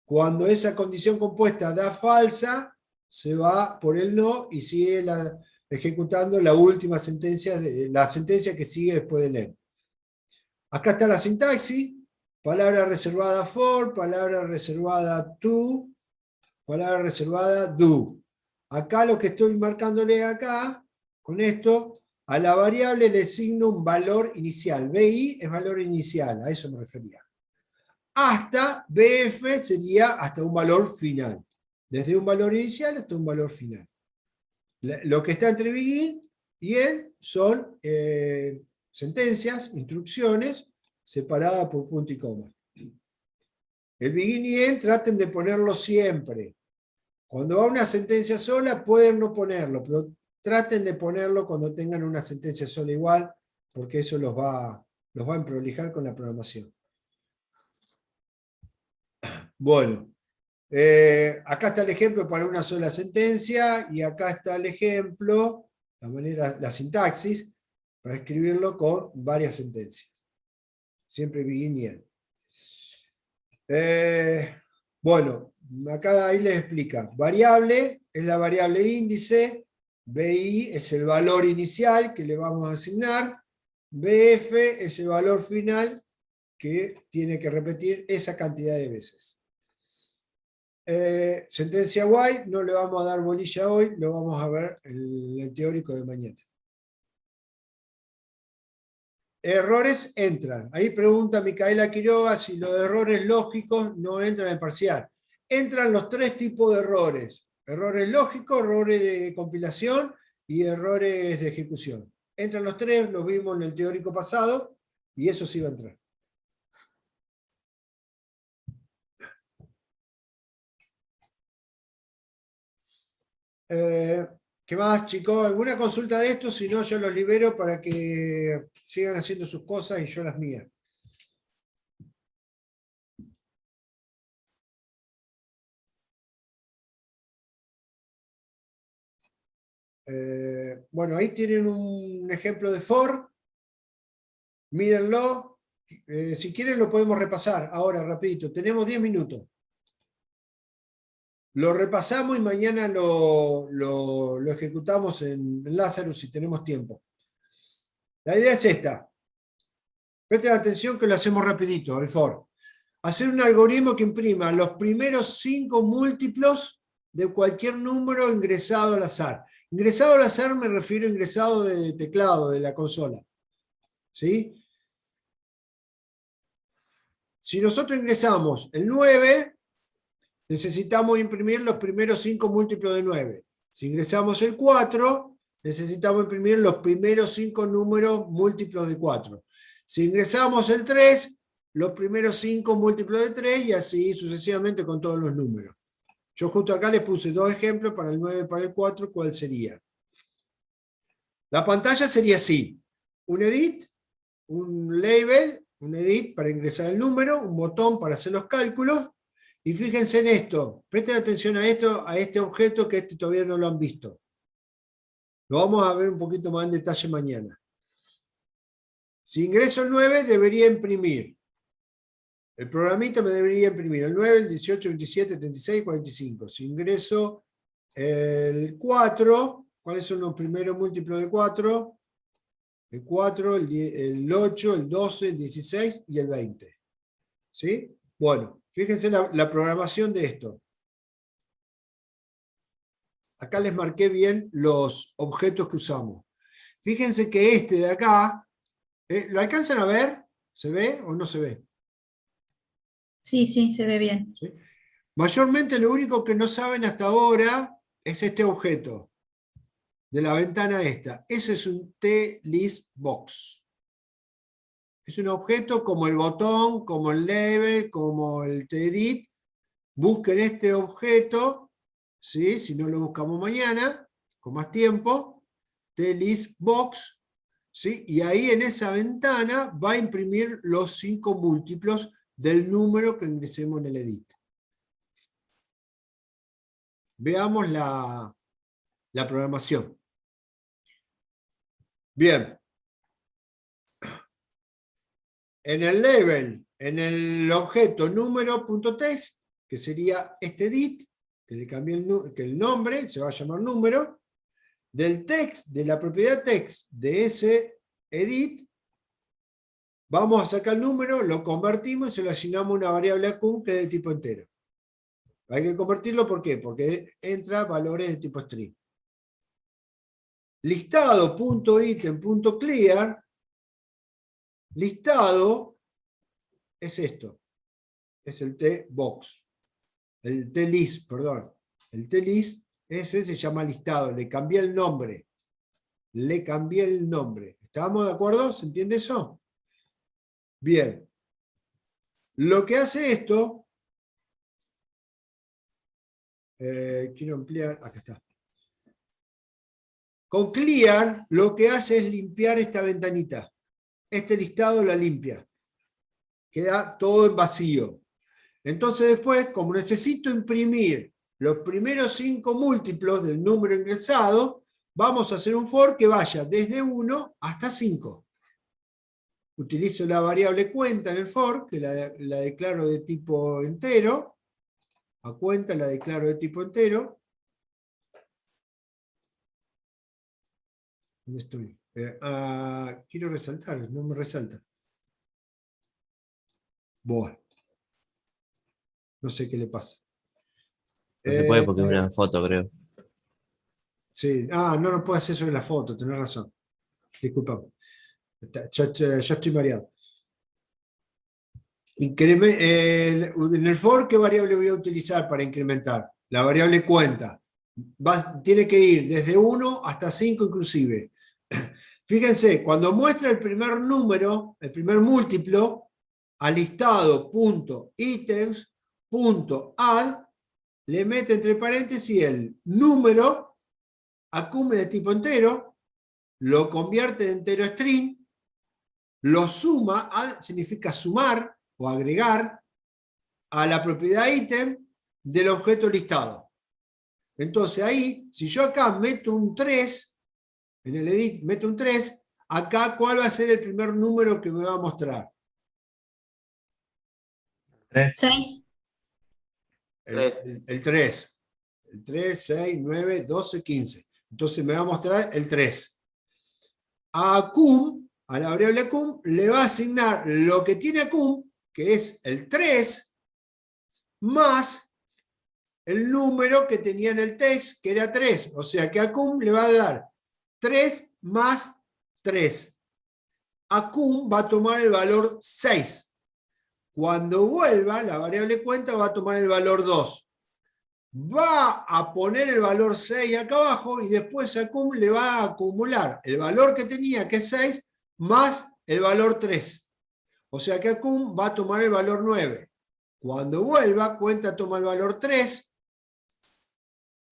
Cuando esa condición compuesta da falsa, se va por el no y sigue ejecutando la última sentencia, la sentencia que sigue después del end. Acá está la sintaxis. palabra reservada for, palabra reservada to, palabra reservada do. Acá lo que estoy marcándole acá, con esto, a la variable le asigno un valor inicial. BI es valor inicial, a eso me refería. Hasta BF sería hasta un valor final. Desde un valor inicial hasta un valor final. Lo que está entre begin y end son sentencias, instrucciones, separadas por punto y coma. El begin y end traten de ponerlo siempre. Cuando va una sentencia sola pueden no ponerlo, pero traten de ponerlo cuando tengan una sentencia sola igual, porque eso los va a emprolijar con la programación. Bueno, acá está el ejemplo para una sola sentencia y acá está el ejemplo, la sintaxis, para escribirlo con varias sentencias. Siempre begin y end. Bueno, acá ahí les explica. Variable es la variable índice, BI es el valor inicial que le vamos a asignar, BF es el valor final que tiene que repetir esa cantidad de veces. Sentencia while no le vamos a dar bolilla hoy, lo vamos a ver en el teórico de mañana. Errores entran. Ahí pregunta Micaela Quiroga si los errores lógicos no entran en parcial. Entran los tres tipos de errores. Errores lógicos, errores de compilación y errores de ejecución. Entran los tres, los vimos en el teórico pasado, y eso sí va a entrar. ¿Qué más, chicos? ¿Alguna consulta de esto? Si no, yo los libero para que sigan haciendo sus cosas y yo las mías. Bueno, ahí tienen un ejemplo de for. Mírenlo. Si quieren lo podemos repasar ahora, rapidito. Tenemos 10 minutos. Lo repasamos y mañana lo ejecutamos en Lazarus si tenemos tiempo. La idea es esta. Presten atención que lo hacemos rapidito, el for. Hacer un algoritmo que imprima los primeros 5 múltiplos de cualquier número ingresado al azar. Ingresado al azar me refiero a ingresado de teclado, de la consola. ¿Sí? Si nosotros ingresamos el 9, necesitamos imprimir los primeros 5 múltiplos de 9. Si ingresamos el 4, necesitamos imprimir los primeros 5 números múltiplos de 4. Si ingresamos el 3, los primeros 5 múltiplos de 3 y así sucesivamente con todos los números. Yo justo acá les puse 2 ejemplos para el 9 y para el 4. ¿Cuál sería? La pantalla sería así. Un edit, un label, un edit para ingresar el número, un botón para hacer los cálculos. Y fíjense en esto. Presten atención a esto, a este objeto que todavía no lo han visto. Lo vamos a ver un poquito más en detalle mañana. Si ingreso el 9, debería imprimir. El programita me debería imprimir el 9, el 18, 27, 36, 45. Si ingreso el 4, ¿cuáles son los primeros múltiplos de 4? El 4, el 8, el 12, el 16 y el 20. ¿Sí? Bueno, fíjense la programación de esto. Acá les marqué bien los objetos que usamos. Fíjense que este de acá, ¿lo alcanzan a ver? ¿Se ve o no se ve? Sí, sí, se ve bien. ¿Sí? Mayormente lo único que no saben hasta ahora es este objeto de la ventana esta. Eso es un T-list box. Es un objeto como el botón, como el label, como el T-edit. Busquen este objeto, ¿sí? Si no lo buscamos mañana, con más tiempo, T-list box, ¿sí? Y ahí en esa ventana va a imprimir los 5 múltiplos del número que ingresemos en el edit. Veamos la programación. Bien. En el label, en el objeto número.text, que sería este edit, que le cambié el nombre, se va a llamar número, del text, de la propiedad text de ese edit, Vamos a sacar el número, lo convertimos y se lo asignamos a una variable acum que es de tipo entero. Hay que convertirlo, ¿por qué? Porque entra valores de tipo string. Listado.item.clear. Listado es esto. Es el tbox. El tlist, perdón. El tlist, ese se llama listado. Le cambié el nombre. Le cambié el nombre. ¿Estamos de acuerdo? ¿Se entiende eso? Bien. Lo que hace esto, quiero ampliar, acá está. Con clear lo que hace es limpiar esta ventanita. Este listado la limpia. Queda todo en vacío. Entonces después, como necesito imprimir los primeros 5 múltiplos del número ingresado, vamos a hacer un for que vaya desde 1 hasta 5. Utilizo la variable cuenta en el for, que la declaro de tipo entero. A cuenta la declaro de tipo entero. ¿Dónde estoy? Quiero resaltar, no me resalta. Bueno. No sé qué le pasa. No se puede porque es una foto, creo. Sí, no lo puedo hacer sobre la foto, tenés razón. Disculpame. Ya estoy mareado. En el for, ¿qué variable voy a utilizar para incrementar? La variable cuenta. Tiene que ir desde 1 hasta 5 inclusive. Fíjense, cuando muestra el primer número, el primer múltiplo, al listado.items.add, le mete entre paréntesis el número, acum de tipo entero, lo convierte de entero a string, lo suma, add significa sumar o agregar, a la propiedad ítem del objeto listado. Entonces ahí, si yo acá meto un 3, en el edit meto un 3, acá ¿cuál va a ser el primer número que me va a mostrar? 6. El 3. El 3, 6, 9, 12, 15. Entonces me va a mostrar el 3. A acum, a la variable acum, le va a asignar lo que tiene acum, que es el 3, más el número que tenía en el text, que era 3. O sea que acum le va a dar 3 más 3. Acum va a tomar el valor 6. Cuando vuelva, la variable cuenta va a tomar el valor 2. Va a poner el valor 6 acá abajo y después acum le va a acumular el valor que tenía, que es 6, más el valor 3. O sea que acum va a tomar el valor 9. Cuando vuelva, cuenta toma el valor 3,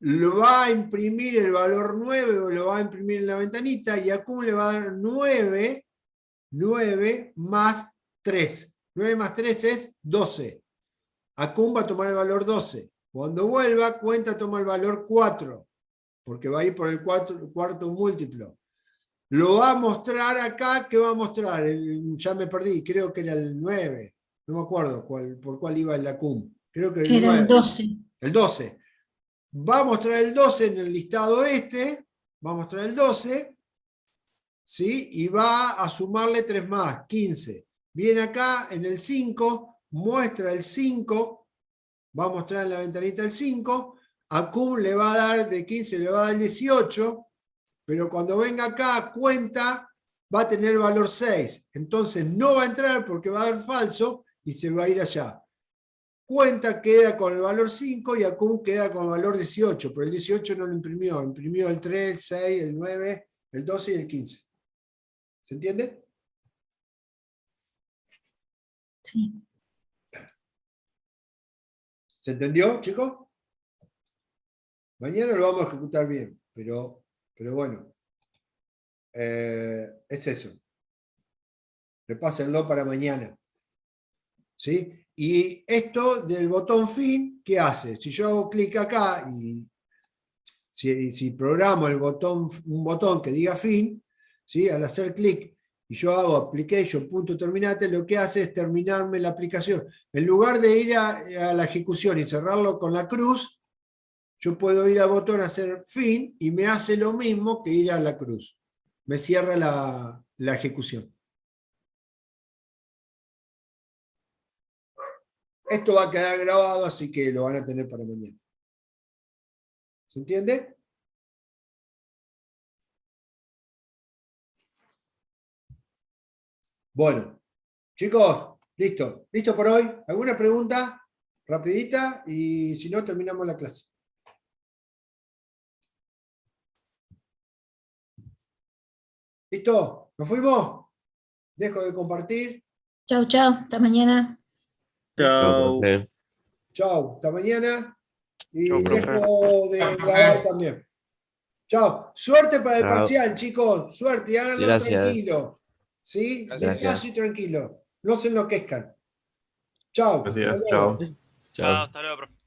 lo va a imprimir el valor 9 o lo va a imprimir en la ventanita y acum le va a dar 9 más 3. 9 más 3 es 12. Acum va a tomar el valor 12. Cuando vuelva, cuenta toma el valor 4, porque va a ir por el cuarto múltiplo. Lo va a mostrar acá, ¿qué va a mostrar? Ya me perdí, creo que era el 9. No me acuerdo por cuál iba el acum. Creo que el Era 9. el 12. El 12. Va a mostrar el 12 en el listado este. Va a mostrar el 12. ¿Sí? Y va a sumarle 3 más, 15. Viene acá en el 5, muestra el 5, va a mostrar en la ventanita el 5, acum le va a dar de 15, le va a dar el 18, pero cuando venga acá, cuenta, va a tener el valor 6. Entonces no va a entrar porque va a dar falso y se va a ir allá. Cuenta queda con el valor 5 y acum queda con el valor 18, pero el 18 no lo imprimió, imprimió el 3, el 6, el 9, el 12 y el 15. ¿Se entiende? Sí. ¿Se entendió, chicos? Mañana lo vamos a ejecutar bien, pero bueno, es eso. Repásenlo para mañana. ¿Sí? Y esto del botón fin, ¿qué hace? Si yo hago clic acá y si programo un botón que diga fin, ¿sí? Al hacer clic y yo hago application.terminate, lo que hace es terminarme la aplicación. En lugar de ir a la ejecución y cerrarlo con la cruz, yo puedo ir al botón a hacer fin y me hace lo mismo que ir a la cruz. Me cierra la ejecución. esto va a quedar grabado, así que lo van a tener para mañana. ¿Se entiende? Bueno, chicos, listo. ¿Listo por hoy? ¿Alguna pregunta? Rapidita y si no, terminamos la clase. ¿Listo? ¿Nos fuimos? Dejo de compartir. Chau, chau, hasta mañana. Chao. Chao, hasta mañana. Y Chau, profe. dejo de grabar también. Chao. Suerte para el Chao. parcial, chicos. Suerte y háganlo Gracias. tranquilo. ¿Sí? Gracias. Despacio y tranquilo. No se enloquezcan. Chao. Gracias. Hasta luego. Chao. Chao, hasta luego, profe.